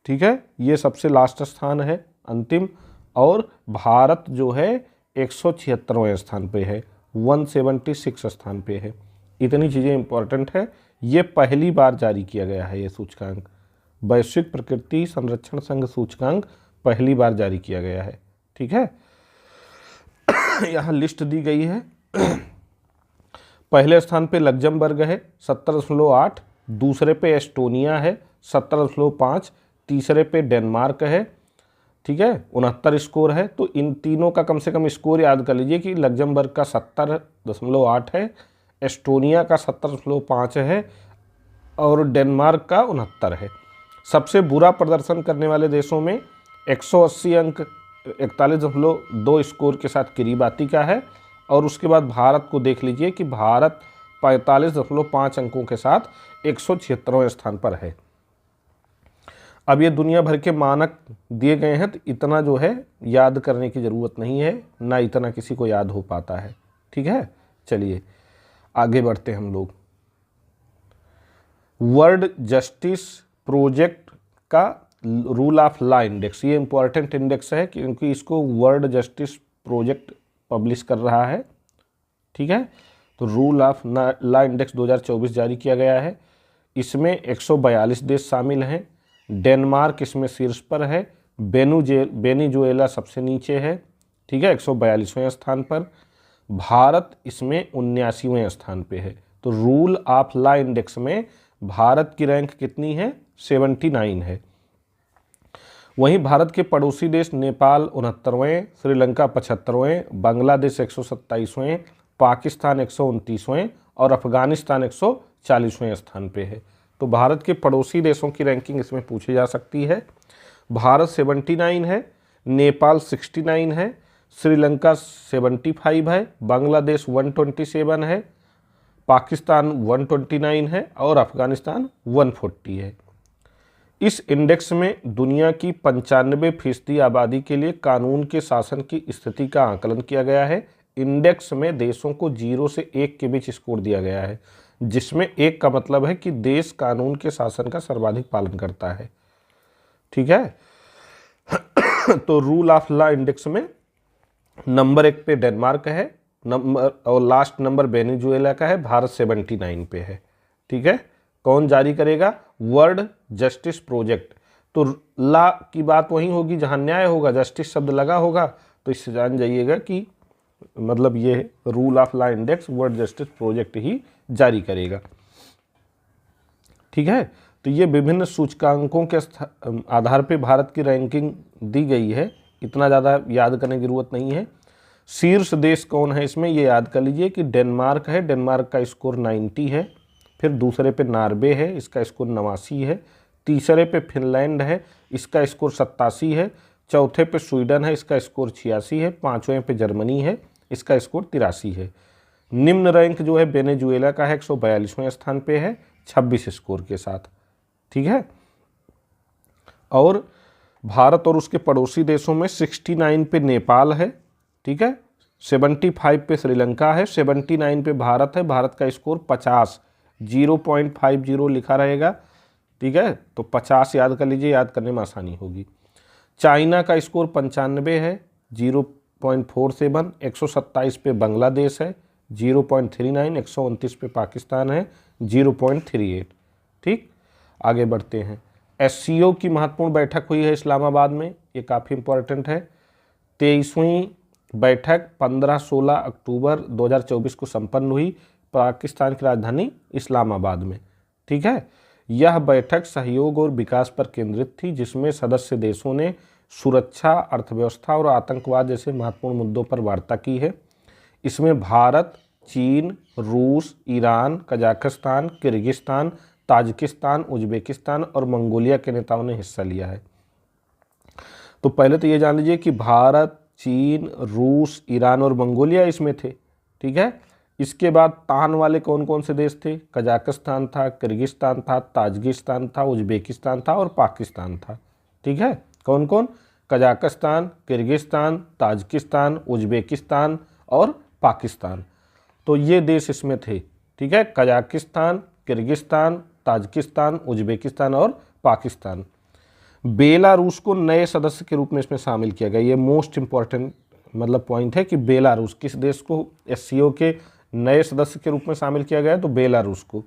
ठीक है, ये सबसे लास्ट स्थान है, अंतिम। और भारत जो है 176वें स्थान पे है, 176 स्थान पे है। इतनी चीज़ें इंपॉर्टेंट है। ये पहली बार जारी किया गया है, ये सूचकांक वैश्विक प्रकृति संरक्षण संघ सूचकांक पहली बार जारी किया गया है, ठीक है। यहाँ लिस्ट दी गई है। पहले स्थान पे लग्जमबर्ग है 70.8, दूसरे पे एस्टोनिया है 70.5, तीसरे पे डेनमार्क है, ठीक है, 69 स्कोर है। तो इन तीनों का कम से कम स्कोर याद कर लीजिए कि लग्जमबर्ग का 70.8 है, एस्टोनिया का 70.5 है और डेनमार्क का 69 है। सबसे बुरा प्रदर्शन करने वाले देशों में 180 अंक 41.2 स्कोर के साथ किरीबाती का है, और उसके बाद भारत को देख लीजिए कि भारत 45.5 अंकों के साथ 176वें स्थान पर है। अब ये दुनिया भर के मानक दिए गए हैं, तो इतना जो है याद करने की ज़रूरत नहीं है, ना इतना किसी को याद हो पाता है, ठीक है। चलिए आगे बढ़ते हैं हम लोग। वर्ल्ड जस्टिस प्रोजेक्ट का रूल ऑफ लॉ इंडेक्स, ये इंपॉर्टेंट इंडेक्स है क्योंकि इसको वर्ल्ड जस्टिस प्रोजेक्ट पब्लिश कर रहा है, ठीक है। तो रूल ऑफ लॉ इंडेक्स 2024 जारी किया गया है। इसमें 142 देश शामिल हैं। डेनमार्क इसमें शीर्ष पर है, वेनेजुएला सबसे नीचे है, ठीक है, 142वें स्थान पर। भारत इसमें 79वें स्थान पे है। तो रूल ऑफ लॉ इंडेक्स में भारत की रैंक कितनी है? 79 है। वहीं भारत के पड़ोसी देश नेपाल 69वें, श्रीलंका 75वें, बांग्लादेश 127वें, पाकिस्तान 129वें और अफगानिस्तान 140वें स्थान पे है। तो भारत के पड़ोसी देशों की रैंकिंग इसमें पूछी जा सकती है। भारत 79 है, नेपाल 69 है, श्रीलंका 75 है, बांग्लादेश 127 है, पाकिस्तान 129 है और अफगानिस्तान 140 है। इस इंडेक्स में दुनिया की 95% आबादी के लिए कानून के शासन की स्थिति का आकलन किया गया है। इंडेक्स में देशों को 0 से 1 के बीच स्कोर दिया गया है, जिसमें 1 का मतलब है कि देश कानून के शासन का सर्वाधिक पालन करता है, ठीक है। तो रूल ऑफ लॉ इंडेक्स में नंबर 1 पे डेनमार्क है, और लास्ट नंबर वेनेजुएला का है। भारत 79 पे है, ठीक है। कौन जारी करेगा? World Justice project. तो लॉ की बात वहीं होगी जहां न्याय होगा, जस्टिस शब्द लगा होगा, तो इससे जान जाइएगा कि मतलब ये rule of law index World Justice Project ही जारी करेगा, ठीक है। तो ये विभिन्न सूचकांकों के आधार पे भारत की रैंकिंग दी गई है, इतना ज़्यादा याद करने की जरूरत नहीं है। शीर्ष देश कौन है इसमें ये याद कर लीजिए कि डेनमार्क है, डेनमार्क का स्कोर 90 है। फिर दूसरे पे नॉर्वे है, इसका स्कोर 89 है। तीसरे पे फिनलैंड है, इसका स्कोर 87 है। चौथे पे स्वीडन है, इसका स्कोर 86 है। पाँचवें पे जर्मनी है, इसका स्कोर 83 है। निम्न रैंक जो है वेनेजुएला का है, 142वें स्थान पे है 26 स्कोर के साथ, ठीक है। और भारत और उसके पड़ोसी देशों में 69 पे नेपाल है, ठीक है, 75 पे श्रीलंका है, 79 पे भारत है। भारत का स्कोर 50, 0.50 लिखा रहेगा, ठीक है। तो 50 याद कर लीजिए, याद करने में आसानी होगी। चाइना का स्कोर 95 है, 0.47। 127 पे बांग्लादेश है, 0.39। 129 पे पाकिस्तान है, 0.38, ठीक। आगे बढ़ते हैं। एससीओ की महत्वपूर्ण बैठक हुई है इस्लामाबाद में, ये काफ़ी इंपॉर्टेंट है। 23वीं बैठक 15-16 अक्टूबर 2024 को संपन्न हुई पाकिस्तान की राजधानी इस्लामाबाद में, ठीक है। यह बैठक सहयोग और विकास पर केंद्रित थी, जिसमें सदस्य देशों ने सुरक्षा, अर्थव्यवस्था और आतंकवाद जैसे महत्वपूर्ण मुद्दों पर वार्ता की है। इसमें भारत, चीन, रूस, Iran, Kazakhstan, Kyrgyzstan, Tajikistan, Uzbekistan और मंगोलिया के नेताओं ने हिस्सा लिया है। तो पहले तो ये जान लीजिए कि भारत, चीन, रूस, ईरान और मंगोलिया इसमें थे, ठीक है। इसके बाद तान वाले कौन कौन से देश थे? कजाकिस्तान था, किर्गिस्तान था, ताजिकिस्तान था, उज्बेकिस्तान था और पाकिस्तान था, ठीक है। कौन कौन? कजाकिस्तान, किर्गिस्तान, ताजिकिस्तान, उज्बेकिस्तान और पाकिस्तान। तो ये देश इसमें थे, ठीक है। कजाकिस्तान, किर्गिस्तान, ताजिकिस्तान, उज्बेकिस्तान और पाकिस्तान। बेलारूस को नए सदस्य के रूप में इसमें शामिल किया गया। ये मोस्ट इंपॉर्टेंट मतलब पॉइंट है कि बेलारूस किस देश को एससीओ के नए सदस्य के रूप में शामिल किया गया, तो बेलारूस को।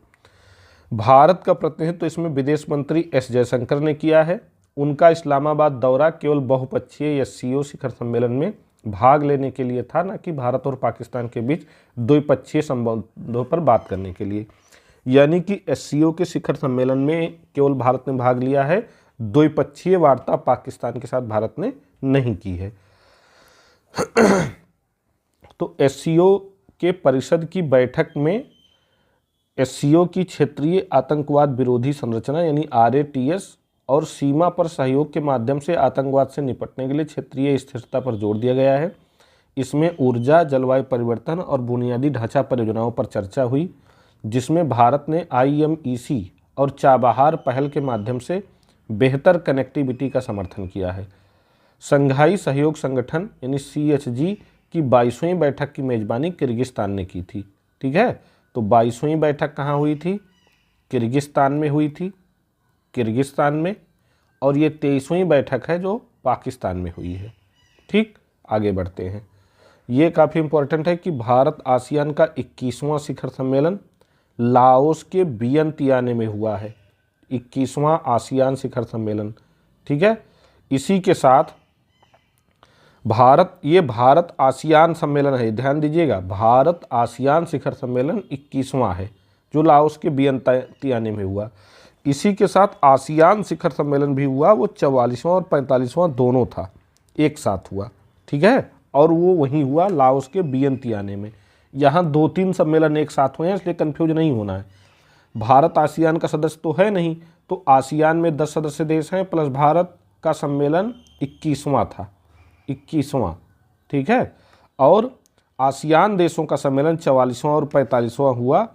भारत का प्रतिनिधित्व इसमें विदेश मंत्री एस जयशंकर ने किया है। उनका इस्लामाबाद दौरा केवल बहुपक्षीय एससीओ शिखर सम्मेलन में भाग लेने के लिए था, न कि भारत और पाकिस्तान के बीच द्विपक्षीय संबंधों पर बात करने के लिए। यानी कि एससीओ के शिखर सम्मेलन में केवल भारत ने भाग लिया है, द्विपक्षीय वार्ता पाकिस्तान के साथ भारत ने नहीं की है। तो एससीओ के परिषद की बैठक में एससीओ की क्षेत्रीय आतंकवाद विरोधी संरचना यानी आरएटीएस और सीमा पर सहयोग के माध्यम से आतंकवाद से निपटने के लिए क्षेत्रीय स्थिरता पर जोर दिया गया है। इसमें ऊर्जा, जलवायु परिवर्तन और बुनियादी ढांचा परियोजनाओं पर चर्चा हुई, जिसमें भारत ने IMEC और चाबहार पहल के माध्यम से बेहतर कनेक्टिविटी का समर्थन किया है। संघाई सहयोग संगठन यानी CHG की 22वीं बैठक की मेजबानी किर्गिस्तान ने की थी। ठीक है, तो 22वीं बैठक कहाँ हुई थी? किर्गिस्तान में हुई थी, किर्गिस्तान में। और ये 23वीं बैठक है जो पाकिस्तान में हुई है। ठीक, आगे बढ़ते हैं। ये काफ़ी इम्पोर्टेंट है कि भारत आसियान का 21वां शिखर सम्मेलन लाओस के वियंतियाने में हुआ है। 21वां आसियान शिखर सम्मेलन। ठीक है, इसी के साथ भारत आसियान सम्मेलन है, ध्यान दीजिएगा, भारत आसियान शिखर सम्मेलन 21वां है जो लाओस के वियंतियाने में हुआ। इसी के साथ आसियान शिखर सम्मेलन भी हुआ, वो 44वां और 45वां दोनों था, एक साथ हुआ। ठीक है, और वो वहीं हुआ लाओस के वियंतियाने में। यहाँ 2-3 सम्मेलन एक साथ हुए हैं, इसलिए कन्फ्यूज नहीं होना है। भारत आसियान का सदस्य तो है नहीं, तो आसियान में 10 सदस्य देश हैं प्लस भारत का सम्मेलन 21वां था, 21वां। ठीक है, और आसियान देशों का सम्मेलन 44वां और 45वां हुआ।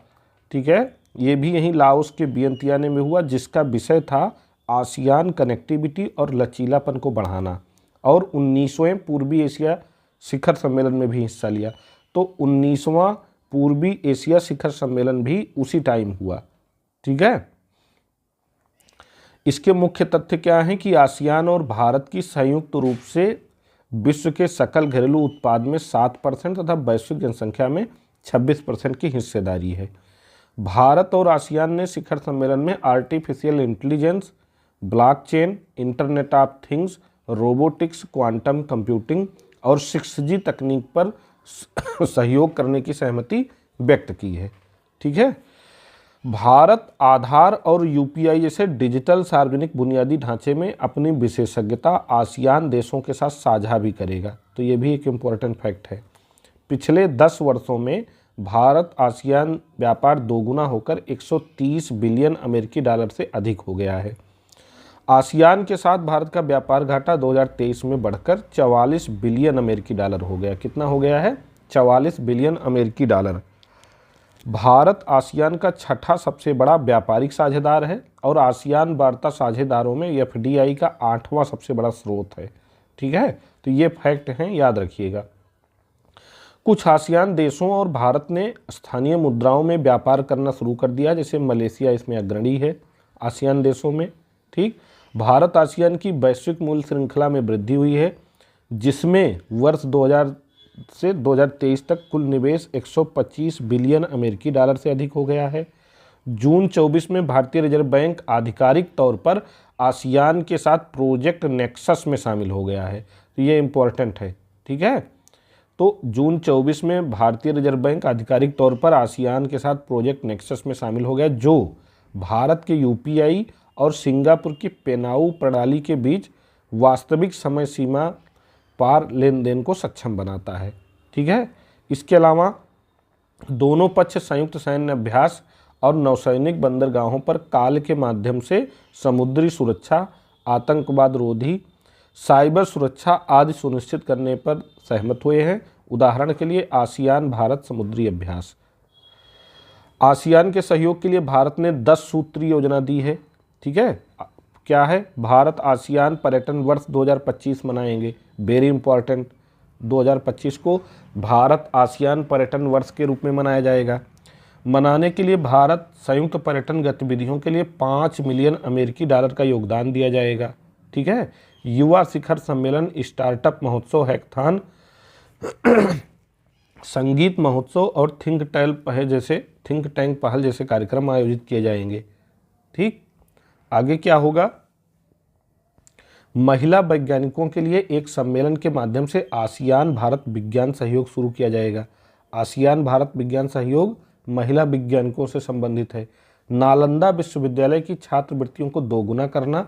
ठीक है, ये भी यहीं लाओस के वियंतियाने में हुआ, जिसका विषय था आसियान कनेक्टिविटी और लचीलापन को बढ़ाना। और 19वें पूर्वी एशिया शिखर सम्मेलन में भी हिस्सा लिया। तो 19वां पूर्वी एशिया शिखर सम्मेलन भी उसी टाइम हुआ। ठीक है, इसके मुख्य तथ्य क्या हैं कि आसियान और भारत की संयुक्त रूप से विश्व के सकल घरेलू उत्पाद में 7% तथा वैश्विक जनसंख्या में 26% की हिस्सेदारी है। भारत और आसियान ने शिखर सम्मेलन में artificial intelligence, blockchain, internet of things, robotics, quantum computing और 6G तकनीक पर सहयोग करने की सहमति व्यक्त की है। ठीक है, भारत आधार और UPI जैसे डिजिटल सार्वजनिक बुनियादी ढांचे में अपनी विशेषज्ञता आसियान देशों के साथ साझा भी करेगा। तो ये भी एक इम्पॉर्टेंट फैक्ट है। पिछले 10 वर्षों में भारत आसियान व्यापार दोगुना होकर 130 बिलियन अमेरिकी डॉलर से अधिक हो गया है। आसियान के साथ भारत का व्यापार घाटा 2023 में बढ़कर 44 बिलियन अमेरिकी डॉलर हो गया। कितना हो गया है? 44 बिलियन अमेरिकी डॉलर। भारत आसियान का 6ठा सबसे बड़ा व्यापारिक साझेदार है और आसियान वार्ता साझेदारों में FDI का 8वां सबसे बड़ा स्रोत है। ठीक है, तो ये फैक्ट हैं, याद रखिएगा। कुछ आसियान देशों और भारत ने स्थानीय मुद्राओं में व्यापार करना शुरू कर दिया, जैसे मलेशिया इसमें अग्रणी है आसियान देशों में। ठीक, भारत आसियान की वैश्विक मूल्य श्रृंखला में वृद्धि हुई है, जिसमें वर्ष 2000 से 2023 तक कुल निवेश 125 बिलियन अमेरिकी डॉलर से अधिक हो गया है। जून 24 में भारतीय रिजर्व बैंक आधिकारिक तौर पर आसियान के साथ प्रोजेक्ट नेक्सस में शामिल हो गया है। तो ये इम्पोर्टेंट है। ठीक है, तो जून 24 में भारतीय रिजर्व बैंक आधिकारिक तौर पर आसियान के साथ प्रोजेक्ट नेक्सस में शामिल हो गया, जो भारत के UPI और सिंगापुर की पेनाऊ प्रणाली के बीच वास्तविक समय सीमा पार लेन देन को सक्षम बनाता है। ठीक है, इसके अलावा दोनों पक्ष संयुक्त सैन्य अभ्यास और नौसैनिक बंदरगाहों पर काल के माध्यम से समुद्री सुरक्षा, आतंकवाद रोधी, साइबर सुरक्षा आदि सुनिश्चित करने पर सहमत हुए हैं। उदाहरण के लिए आसियान भारत समुद्री अभ्यास। आसियान के सहयोग के लिए भारत ने 10 सूत्री योजना दी है। ठीक है, क्या है? भारत आसियान पर्यटन वर्ष 2025 मनाएंगे। वेरी इंपॉर्टेंट, 2025 को भारत आसियान पर्यटन वर्ष के रूप में मनाया जाएगा। मनाने के लिए भारत संयुक्त पर्यटन गतिविधियों के लिए 5 मिलियन अमेरिकी डॉलर का योगदान दिया जाएगा। ठीक है। युवा शिखर सम्मेलन, स्टार्टअप महोत्सव, हैकाथॉन, संगीत महोत्सव और थिंक टैंक पहल जैसे कार्यक्रम आयोजित किए जाएंगे। ठीक। आगे क्या होगा? महिला वैज्ञानिकों के लिए एक सम्मेलन के माध्यम से आसियान भारत विज्ञान सहयोग शुरू किया जाएगा। आसियान भारत विज्ञान सहयोग महिला वैज्ञानिकों से संबंधित है। नालंदा विश्वविद्यालय की छात्रवृत्तियों को दोगुना करना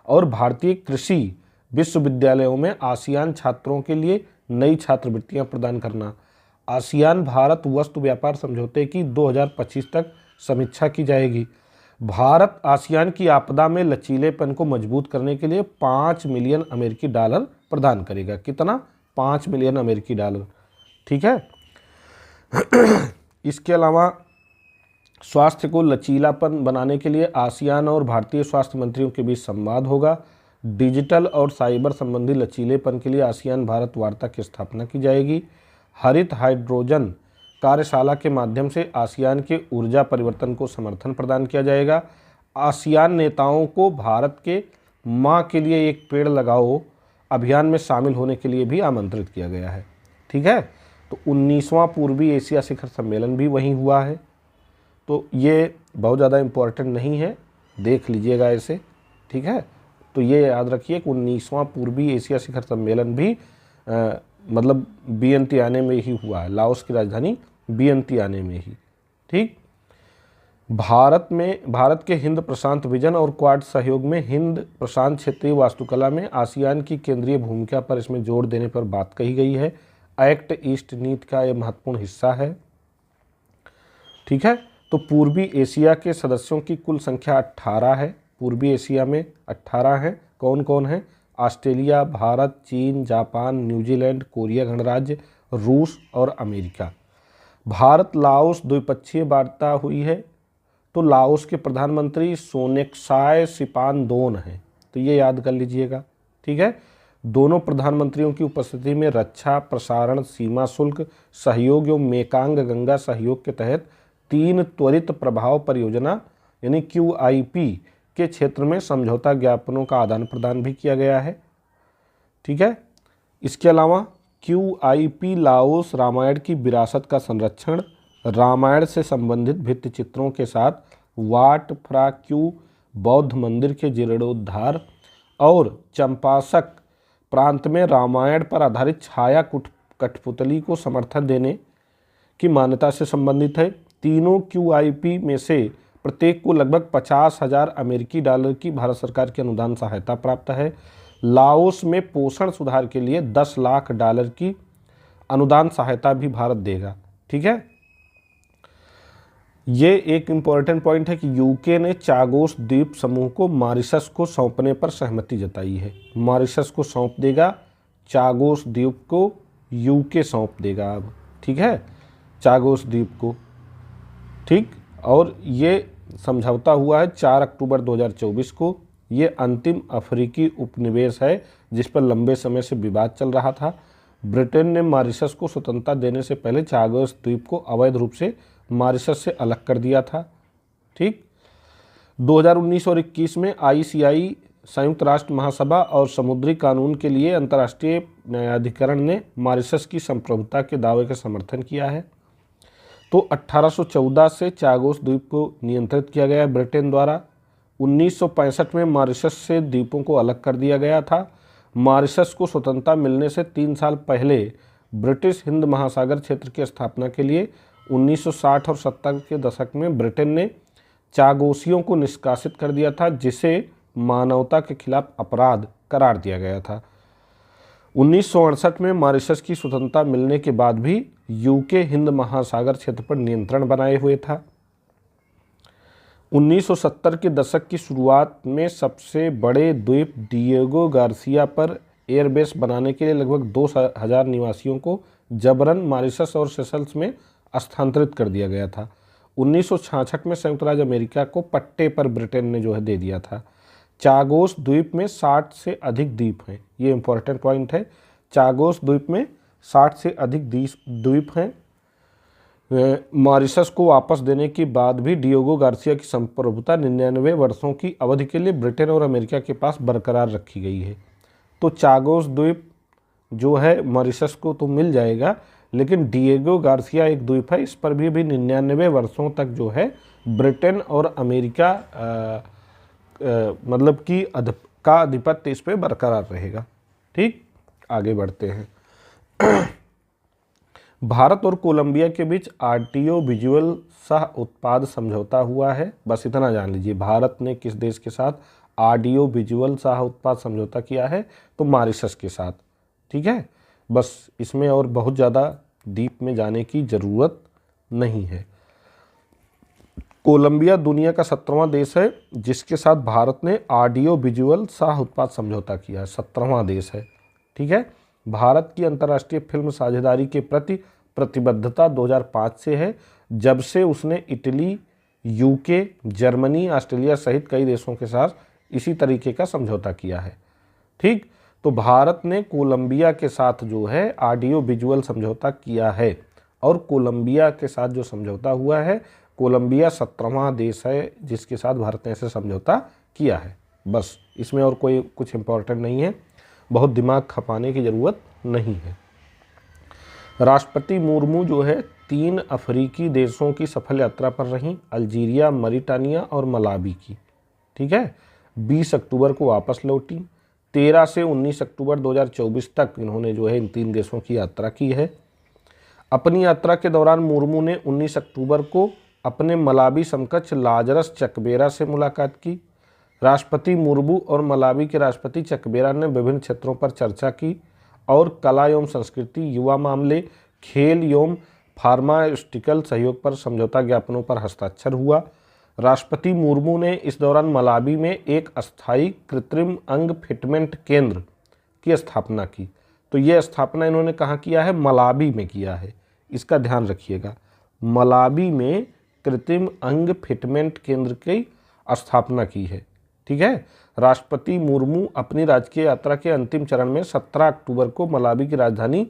और भारतीय कृषि विश्वविद्यालयों में आसियान छात्रों के लिए नई छात्रवृत्तियां प्रदान करना। आसियान भारत वस्तु व्यापार समझौते की 2025 तक समीक्षा की जाएगी। भारत आसियान की आपदा में लचीलेपन को मजबूत करने के लिए 5 मिलियन अमेरिकी डॉलर प्रदान करेगा। कितना? 5 मिलियन अमेरिकी डॉलर। ठीक है। इसके अलावा स्वास्थ्य को लचीलापन बनाने के लिए आसियान और भारतीय स्वास्थ्य मंत्रियों के बीच संवाद होगा। डिजिटल और साइबर संबंधी लचीलेपन के लिए आसियान भारत वार्ता की स्थापना की जाएगी। हरित हाइड्रोजन कार्यशाला के माध्यम से आसियान के ऊर्जा परिवर्तन को समर्थन प्रदान किया जाएगा। आसियान नेताओं को भारत के माँ के लिए एक पेड़ लगाओ अभियान में शामिल होने के लिए भी आमंत्रित किया गया है। ठीक है। तो 19वां पूर्वी एशिया शिखर सम्मेलन भी वहीं हुआ है। तो ये बहुत ज़्यादा इम्पोर्टेंट नहीं है, देख लीजिएगा इसे। ठीक है। तो ये याद रखिए कि 19वां पूर्वी एशिया शिखर सम्मेलन भी मतलब वियंतियाने में ही हुआ है, लाओस की राजधानी वियंतियाने में ही। ठीक। भारत के हिंद प्रशांत विजन और क्वाड सहयोग में हिंद प्रशांत क्षेत्रीय वास्तुकला में आसियान की केंद्रीय भूमिका पर इसमें जोर देने पर बात कही गई है। एक्ट ईस्ट नीति का यह महत्वपूर्ण हिस्सा है। ठीक है। तो पूर्वी एशिया के सदस्यों की कुल संख्या 18 है। पूर्वी एशिया में 18 हैं। कौन कौन है? ऑस्ट्रेलिया, भारत, चीन, जापान, न्यूजीलैंड, कोरिया गणराज्य, रूस और अमेरिका। भारत लाओस द्विपक्षीय वार्ता हुई है। तो लाओस के प्रधानमंत्री सोनेक्साय सिपानदोन हैं। तो ये याद कर लीजिएगा। ठीक है। दोनों प्रधानमंत्रियों की उपस्थिति में रक्षा, प्रसारण, सीमा शुल्क सहयोग एवं मेकांग गंगा सहयोग के तहत 3 त्वरित प्रभाव परियोजना यानी QIP के क्षेत्र में समझौता ज्ञापनों का आदान प्रदान भी किया गया है। ठीक है। इसके अलावा QIP लाओस रामायण की विरासत का संरक्षण, रामायण से संबंधित भित्ति चित्रों के साथ वाट फ्रा क्यू बौद्ध मंदिर के जीर्णोद्धार और चंपासक प्रांत में रामायण पर आधारित छाया कठपुतली को समर्थन देने की मान्यता से संबंधित है। तीनों QIP में से प्रत्येक को लगभग 50,000 अमेरिकी डॉलर की भारत सरकार की अनुदान सहायता प्राप्त है। लाओस में पोषण सुधार के लिए 10 लाख डॉलर की अनुदान सहायता भी भारत देगा। ठीक है। ये एक इम्पॉर्टेंट पॉइंट है कि यूके ने चागोस द्वीप समूह को मॉरिशस को सौंपने पर सहमति जताई है। मॉरिशस को सौंप देगा, चागोस द्वीप को यूके सौंप देगा अब। ठीक है। चागोस द्वीप को। ठीक। और ये समझौता हुआ है 4 अक्टूबर 2024 को। ये अंतिम अफ्रीकी उपनिवेश है जिस पर लंबे समय से विवाद चल रहा था। ब्रिटेन ने मॉरिशस को स्वतंत्रता देने से पहले चागोस द्वीप को अवैध रूप से मॉरिशस से अलग कर दिया था। ठीक। 2019 और 21 में ICI संयुक्त राष्ट्र महासभा और समुद्री कानून के लिए अंतर्राष्ट्रीय न्यायाधिकरण ने मॉरिशस की संप्रभुता के दावे का समर्थन किया है। तो 1814 से चागोस द्वीप को नियंत्रित किया गया ब्रिटेन द्वारा। 1965 में मॉरिशस से द्वीपों को अलग कर दिया गया था। मॉरिशस को स्वतंत्रता मिलने से 3 साल पहले ब्रिटिश हिंद महासागर क्षेत्र की स्थापना के लिए 1960 और 70 के दशक में ब्रिटेन ने चागोसियों को निष्कासित कर दिया था, जिसे मानवता के खिलाफ अपराध करार दिया गया था। 1968 में मॉरिशस की स्वतंत्रता मिलने के बाद भी यूके हिंद महासागर क्षेत्र पर नियंत्रण बनाए हुए था। 1970 के दशक की शुरुआत में सबसे बड़े द्वीप डिएगो गार्सिया पर एयरबेस बनाने के लिए लगभग 2000 निवासियों को जबरन मॉरिशस और सेशल्स में स्थानांतरित कर दिया गया था। 1966 में संयुक्त राज्य अमेरिका को पट्टे पर ब्रिटेन ने जो है दे दिया था। चागोस द्वीप में 60 से अधिक द्वीप हैं। ये इंपॉर्टेंट पॉइंट है। चागोस द्वीप में 60 से अधिक द्वीप हैं। मॉरिशस को वापस देने के बाद भी डिएगो गार्सिया की संप्रभुता 99 वर्षों की अवधि के लिए ब्रिटेन और अमेरिका के पास बरकरार रखी गई है। तो चागोस द्वीप जो है मॉरिशस को तो मिल जाएगा, लेकिन डिएगो गार्सिया एक द्वीप है, इस पर भी 99 वर्षों तक जो है ब्रिटेन और अमेरिका मतलब कि का आधिपत्य इस पर बरकरार रहेगा। ठीक, आगे बढ़ते हैं। भारत और कोलंबिया के बीच ऑडियो विजुअल सह उत्पाद समझौता हुआ है। बस इतना जान लीजिए, भारत ने किस देश के साथ ऑडियो विजुअल सह उत्पाद समझौता किया है? तो मॉरिशस के साथ। ठीक है, बस इसमें और बहुत ज़्यादा डीप में जाने की ज़रूरत नहीं है। कोलंबिया दुनिया का 17वां देश है जिसके साथ भारत ने ऑडियो विजुअल सह उत्पाद समझौता किया है। 17वां देश है। ठीक है, भारत की अंतर्राष्ट्रीय फिल्म साझेदारी के प्रति प्रतिबद्धता 2005 से है, जब से उसने इटली, यूके, जर्मनी, ऑस्ट्रेलिया सहित कई देशों के साथ इसी तरीके का समझौता किया है। ठीक, तो भारत ने कोलंबिया के साथ जो है ऑडियो विजुअल समझौता किया है, और कोलंबिया के साथ जो समझौता हुआ है, कोलंबिया 17वां देश है जिसके साथ भारत ने ऐसे समझौता किया है। बस इसमें और कोई कुछ इम्पोर्टेंट नहीं है, बहुत दिमाग खपाने की ज़रूरत नहीं है। राष्ट्रपति मुर्मू जो है 3 अफ्रीकी देशों की सफल यात्रा पर रहीं, अल्जीरिया, मॉरिटानिया और मलावी की। ठीक है, 20 अक्टूबर को वापस लौटी। 13 से 19 अक्टूबर 2024 तक इन्होंने जो है इन 3 देशों की यात्रा की है। अपनी यात्रा के दौरान मुर्मू ने 19 अक्टूबर को अपने मलावी समकक्ष लाजरस चकबेरा से मुलाकात की। राष्ट्रपति मुर्मू और मलावी के राष्ट्रपति चकबेरा ने विभिन्न क्षेत्रों पर चर्चा की और कला एवं संस्कृति, युवा मामले, खेल एवं फार्मास्यूटिकल सहयोग पर समझौता ज्ञापनों पर हस्ताक्षर हुआ। राष्ट्रपति मुर्मू ने इस दौरान मलावी में एक अस्थायी कृत्रिम अंग फिटमेंट केंद्र की स्थापना की। तो ये स्थापना इन्होंने कहाँ किया है? मलावी में किया है, इसका ध्यान रखिएगा। मलावी में कृत्रिम अंग फिटमेंट केंद्र की स्थापना की है। ठीक है, राष्ट्रपति मुर्मू अपनी राजकीय यात्रा के अंतिम चरण में 17 अक्टूबर को मलावी की राजधानी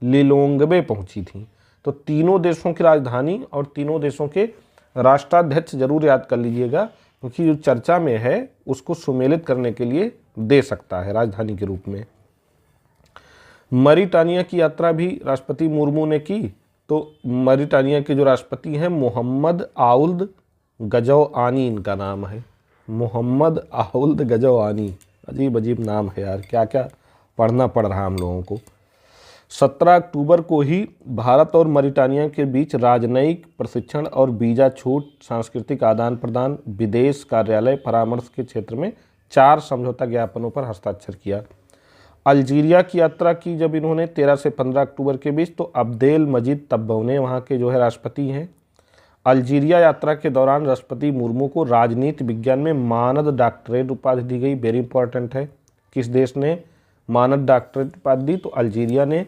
लिलोंगवे पहुंची थी। तो तीनों देशों की राजधानी और तीनों देशों के राष्ट्राध्यक्ष जरूर याद कर लीजिएगा, क्योंकि जो चर्चा में है उसको सुमेलित करने के लिए दे सकता है राजधानी के रूप में। मॉरिटानिया की यात्रा भी राष्ट्रपति मुर्मू ने की। तो मॉरिटानिया के जो राष्ट्रपति हैं मोहम्मद आउल्द गजौआनी इनका नाम है, मोहम्मद आउल्द गजौआनी। अजीब अजीब नाम है यार, क्या क्या पढ़ना पड़ रहा हम लोगों को। 17 अक्टूबर को ही भारत और मॉरिटानिया के बीच राजनयिक प्रशिक्षण और वीज़ा छूट, सांस्कृतिक आदान प्रदान, विदेश कार्यालय परामर्श के क्षेत्र में 4 समझौता ज्ञापनों पर हस्ताक्षर किया। अल्जीरिया की यात्रा की जब इन्होंने 13 से 15 अक्टूबर के बीच, तो अब्देल मजीद तब्बौने वहाँ के जो है राष्ट्रपति हैं। अल्जीरिया यात्रा के दौरान राष्ट्रपति मुर्मू को राजनीति विज्ञान में मानद डॉक्टरेट उपाधि दी गई। वेरी इंपॉर्टेंट है, किस देश ने मानद डॉक्टरेट उपाधि दी? तो अल्जीरिया ने।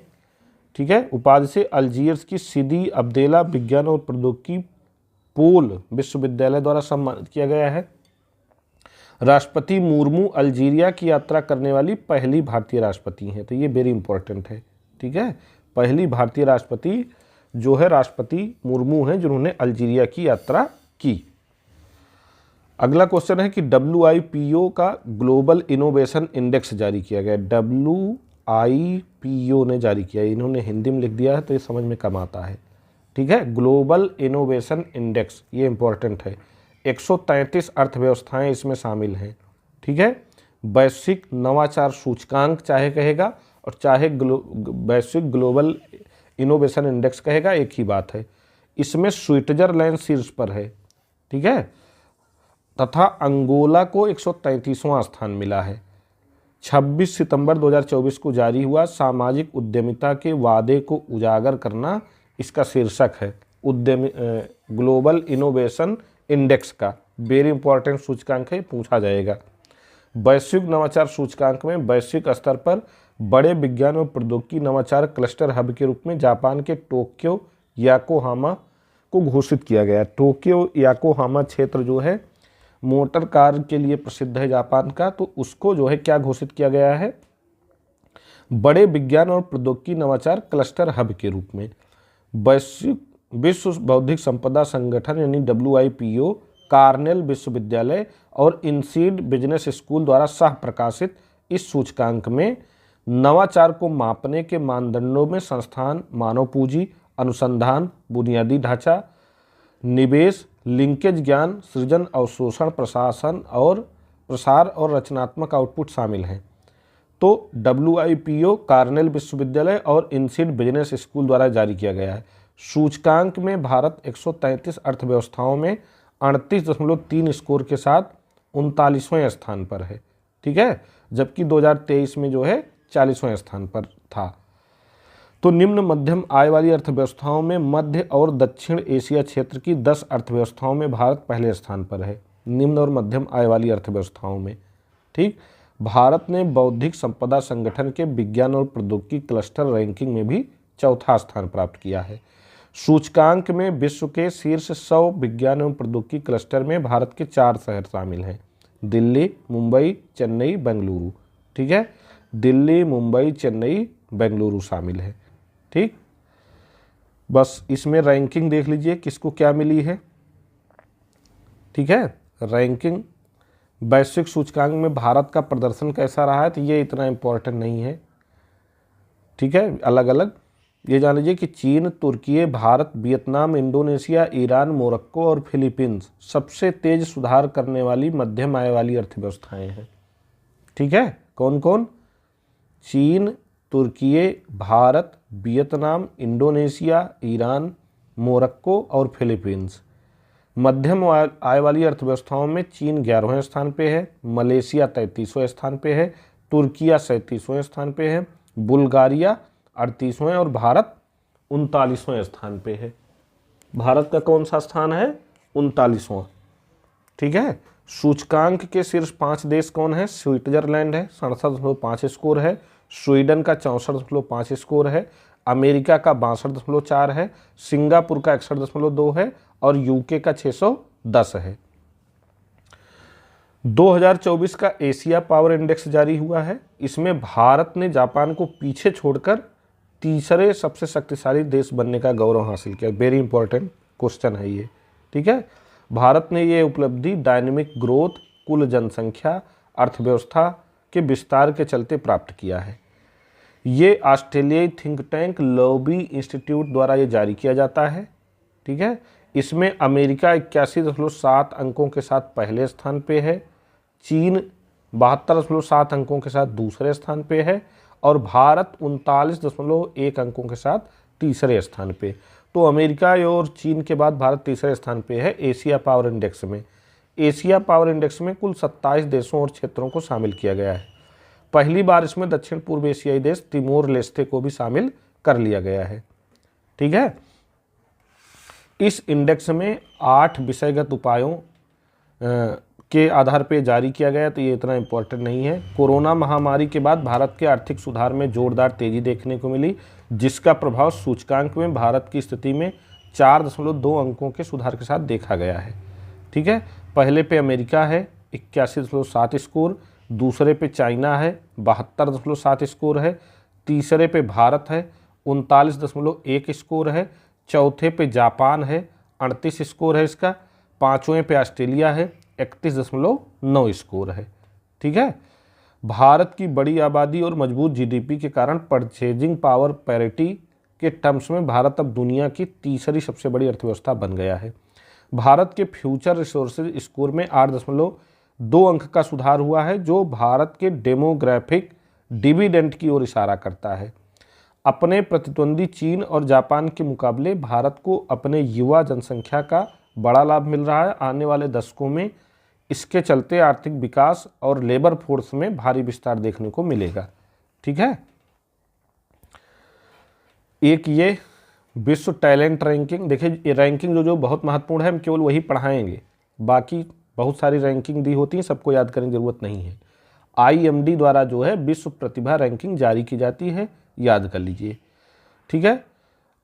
ठीक है, उपाधि से अल्जीयर्स की सिदी अब्देला विज्ञान और प्रौद्योगिकी पोल विश्वविद्यालय द्वारा सम्मानित किया गया है। राष्ट्रपति मुर्मू अल्जीरिया की यात्रा करने वाली पहली भारतीय राष्ट्रपति हैं, तो ये वेरी इंपॉर्टेंट है। ठीक है, पहली भारतीय राष्ट्रपति जो है राष्ट्रपति मुर्मू हैं जिन्होंने अल्जीरिया की यात्रा की। अगला क्वेश्चन है कि WIPO का ग्लोबल इनोवेशन इंडेक्स जारी किया गया। WIPO ने जारी किया, इन्होंने हिंदी में लिख दिया है तो ये समझ में कम आता है। ठीक है, ग्लोबल इनोवेशन इंडेक्स ये इंपॉर्टेंट है। 133 अर्थव्यवस्थाएं इसमें शामिल हैं। ठीक है, वैश्विक नवाचार सूचकांक चाहे कहेगा और चाहे वैश्विक ग्लोबल इनोवेशन इंडेक्स कहेगा, एक ही बात है। इसमें स्विट्जरलैंड शीर्ष पर है। ठीक है, तथा अंगोला को 133वां स्थान मिला है। 26 सितंबर 2024 को जारी हुआ सामाजिक उद्यमिता के वादे को उजागर करना, इसका शीर्षक है ग्लोबल इनोवेशन इंडेक्स का। वेरी इंपॉर्टेंट सूचकांक है, पूछा जाएगा। वैश्विक नवाचार सूचकांक में वैश्विक स्तर पर बड़े विज्ञान और प्रौद्योगिकी नवाचार क्लस्टर हब के रूप में जापान के टोक्यो याकोहामा को घोषित किया गया। टोक्यो याकोहामा क्षेत्र जो है मोटर कार के लिए प्रसिद्ध है जापान का, तो उसको जो है क्या घोषित किया गया है? बड़े विज्ञान और प्रौद्योगिकी नवाचार क्लस्टर हब के रूप में। वैश्विक विश्व बौद्धिक संपदा संगठन यानी WIPO, कार्नेल विश्वविद्यालय और इनसीड बिजनेस स्कूल द्वारा सह प्रकाशित इस सूचकांक में नवाचार को मापने के मानदंडों में संस्थान, मानव पूंजी, अनुसंधान, बुनियादी ढांचा, निवेश, लिंकेज, ज्ञान सृजन, अवशोषण, प्रसार और रचनात्मक आउटपुट शामिल हैं। तो WIPO, कार्नेल विश्वविद्यालय और इनसीड बिजनेस स्कूल द्वारा जारी किया गया है। सूचकांक में भारत 133 अर्थव्यवस्थाओं में 38.3 स्कोर के साथ 39वें स्थान पर है। ठीक है, जबकि 2023 में जो है 40वें स्थान पर था। तो निम्न मध्यम आय वाली अर्थव्यवस्थाओं में मध्य और दक्षिण एशिया क्षेत्र की 10 अर्थव्यवस्थाओं में भारत पहले स्थान पर है। निम्न और मध्यम आय वाली अर्थव्यवस्थाओं में। ठीक, भारत ने बौद्धिक संपदा संगठन के विज्ञान और प्रौद्योगिकी क्लस्टर रैंकिंग में भी चौथा स्थान प्राप्त किया है। सूचकांक में विश्व के शीर्ष 100 विज्ञान एवं प्रौद्योगिकी क्लस्टर में भारत के 4 शहर शामिल हैं: दिल्ली, मुंबई, चेन्नई, बेंगलुरु। ठीक है, दिल्ली, मुंबई, चेन्नई, बेंगलुरु शामिल है। ठीक, बस इसमें रैंकिंग देख लीजिए किसको क्या मिली है। ठीक है, रैंकिंग वैश्विक सूचकांक में भारत का प्रदर्शन कैसा रहा है, तो ये इतना इम्पोर्टेंट नहीं है। ठीक है, अलग अलग ये जान लीजिए कि चीन, तुर्की, Bharat, Vietnam, Indonesia, Iran, Morocco और फिलीपींस सबसे तेज सुधार करने वाली मध्यम आय वाली अर्थव्यवस्थाएं हैं। ठीक है, कौन कौन? चीन, तुर्की, Bharat, Vietnam, Indonesia, Iran, Morocco और फिलीपींस। मध्यम आय वाली अर्थव्यवस्थाओं में चीन 11वें स्थान पे है, मलेशिया 33वें स्थान पे है, तुर्किया 37वें स्थान पे है, बुल्गारिया 38वें और भारत 39वें स्थान पे है। भारत का कौन सा स्थान है? 39वां। ठीक है, सूचकांक के शीर्ष 5 देश कौन है? स्विट्जरलैंड है, 67.5 स्कोर है, स्वीडन का 64.5 स्कोर है, अमेरिका का 62.4 है, सिंगापुर का 61.2 है और यूके का 610 है। 2024 का एशिया पावर इंडेक्स जारी हुआ है। इसमें भारत ने जापान को पीछे छोड़कर तीसरे सबसे शक्तिशाली देश बनने का गौरव हासिल किया। वेरी इंपॉर्टेंट क्वेश्चन है ये। ठीक है, भारत ने ये उपलब्धि डायनेमिक ग्रोथ, कुल जनसंख्या, अर्थव्यवस्था के विस्तार के चलते प्राप्त किया है। ये ऑस्ट्रेलियाई थिंक टैंक लॉबी इंस्टीट्यूट द्वारा ये जारी किया जाता है। ठीक है, इसमें अमेरिका 81.7 अंकों के साथ पहले स्थान पे है, चीन 72.7 अंकों के साथ दूसरे स्थान पे है और भारत 39.1 अंकों के साथ तीसरे स्थान पे। तो अमेरिका और चीन के बाद भारत तीसरे स्थान पे है एशिया पावर इंडेक्स में। एशिया पावर इंडेक्स में कुल 27 देशों और क्षेत्रों को शामिल किया गया है। पहली बार इसमें दक्षिण पूर्व एशियाई देश तिमोर लेस्ते को भी शामिल कर लिया गया है। ठीक है, इस इंडेक्स में 8 विषयगत उपायों के आधार पर जारी किया गया, तो ये इतना इम्पोर्टेंट नहीं है। कोरोना महामारी के बाद भारत के आर्थिक सुधार में जोरदार तेजी देखने को मिली, जिसका प्रभाव सूचकांक में भारत की स्थिति में 4.2 अंकों के सुधार के साथ देखा गया है। ठीक है, पहले पे अमेरिका है 81.7 स्कोर, दूसरे पे चाइना है 72.7 स्कोर है, तीसरे पे भारत है 39.1 स्कोर है, चौथे पे जापान है 38 स्कोर है इसका, पाँचवें पे ऑस्ट्रेलिया है 31.9 स्कोर है। ठीक है, भारत की बड़ी आबादी और मजबूत जीडीपी के कारण परचेजिंग पावर पैरिटी के टर्म्स में भारत अब दुनिया की तीसरी सबसे बड़ी अर्थव्यवस्था बन गया है। भारत के फ्यूचर रिसोर्सेज स्कोर में 8.2 अंक का सुधार हुआ है, जो भारत के डेमोग्राफिक डिविडेंड की ओर इशारा करता है। अपने प्रतिद्वंदी चीन और जापान के मुकाबले भारत को अपने युवा जनसंख्या का बड़ा लाभ मिल रहा है। आने वाले दशकों में इसके चलते आर्थिक विकास और लेबर फोर्स में भारी विस्तार देखने को मिलेगा। ठीक है, एक ये विश्व टैलेंट रैंकिंग, देखिए ये रैंकिंग जो बहुत महत्वपूर्ण है, हम केवल वही पढ़ाएंगे, बाकी बहुत सारी रैंकिंग दी होती है, सबको याद करने की जरूरत नहीं है। IMD द्वारा जो है विश्व प्रतिभा रैंकिंग जारी की जाती है, याद कर लीजिए। ठीक है,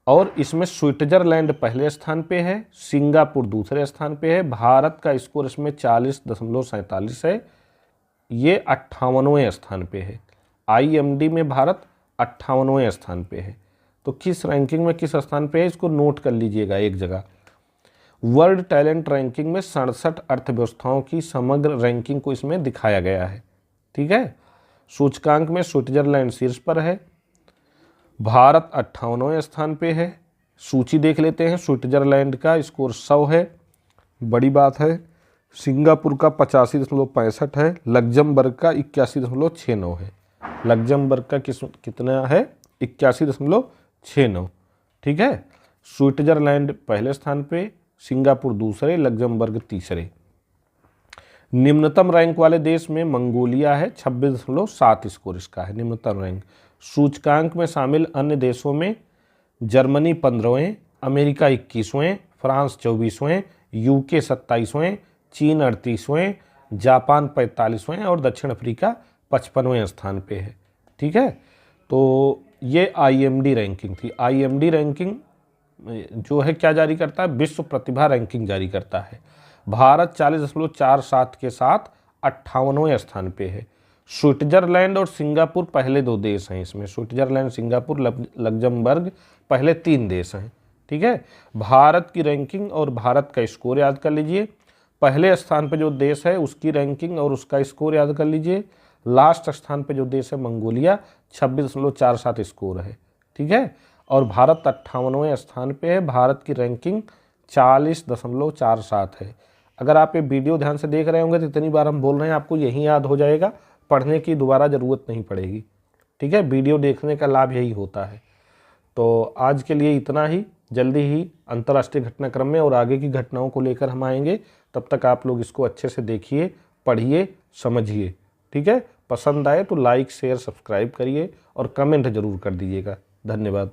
और इसमें स्विट्जरलैंड पहले स्थान पे है, सिंगापुर दूसरे स्थान पे है, भारत का स्कोर इसमें 40.47 है, ये 58वें स्थान पे है। IMD में भारत 58वें स्थान पे है। तो किस रैंकिंग में किस स्थान पे है इसको नोट कर लीजिएगा एक जगह। वर्ल्ड टैलेंट रैंकिंग में 67 अर्थव्यवस्थाओं की समग्र रैंकिंग को इसमें दिखाया गया है। ठीक है। सूचकांक में स्विट्जरलैंड शीर्ष पर है, भारत 58वें स्थान पे है। सूची देख लेते हैं। स्विट्जरलैंड का स्कोर 100 है, बड़ी बात है। सिंगापुर का 85.65 है। लग्जमबर्ग का 81.69 है। लग्जमबर्ग का कितना है? 81.69। ठीक है। स्विट्जरलैंड पहले स्थान पे, सिंगापुर दूसरे, लग्जमबर्ग तीसरे। निम्नतम रैंक वाले देश में मंगोलिया है, 26.7 स्कोर इसका है निम्नतम रैंक। सूचकांक में शामिल अन्य देशों में जर्मनी 15वें, अमेरिका 21वें, फ्रांस 24वें, यूके 27वें, चीन 38वें, जापान 45वें और दक्षिण अफ्रीका 55वें स्थान पे है। ठीक है। तो ये IMD रैंकिंग थी। IMD रैंकिंग जो है क्या जारी करता है? विश्व प्रतिभा रैंकिंग जारी करता है। भारत 40.47 के साथ 58वें स्थान पे है। स्विट्जरलैंड और सिंगापुर पहले 2 देश हैं इसमें। स्विट्जरलैंड, सिंगापुर, लग्जमबर्ग पहले 3 देश हैं। ठीक है। भारत की रैंकिंग और भारत का स्कोर याद कर लीजिए। पहले स्थान पे जो देश है उसकी रैंकिंग और उसका स्कोर याद कर लीजिए। लास्ट स्थान पे जो देश है मंगोलिया, 26.47 स्कोर है। ठीक है। और भारत 58वें स्थान पे है। भारत की रैंकिंग 40.47 है। अगर आप ये वीडियो ध्यान से देख रहे होंगे तो इतनी बार हम बोल रहे हैं आपको यही याद हो जाएगा, पढ़ने की दोबारा ज़रूरत नहीं पड़ेगी। ठीक है। वीडियो देखने का लाभ यही होता है। तो आज के लिए इतना ही। जल्दी ही अंतर्राष्ट्रीय घटनाक्रम में और आगे की घटनाओं को लेकर हम आएंगे। तब तक आप लोग इसको अच्छे से देखिए, पढ़िए, समझिए। ठीक है। पसंद आए तो लाइक, शेयर, सब्सक्राइब करिए और कमेंट जरूर कर दीजिएगा। धन्यवाद।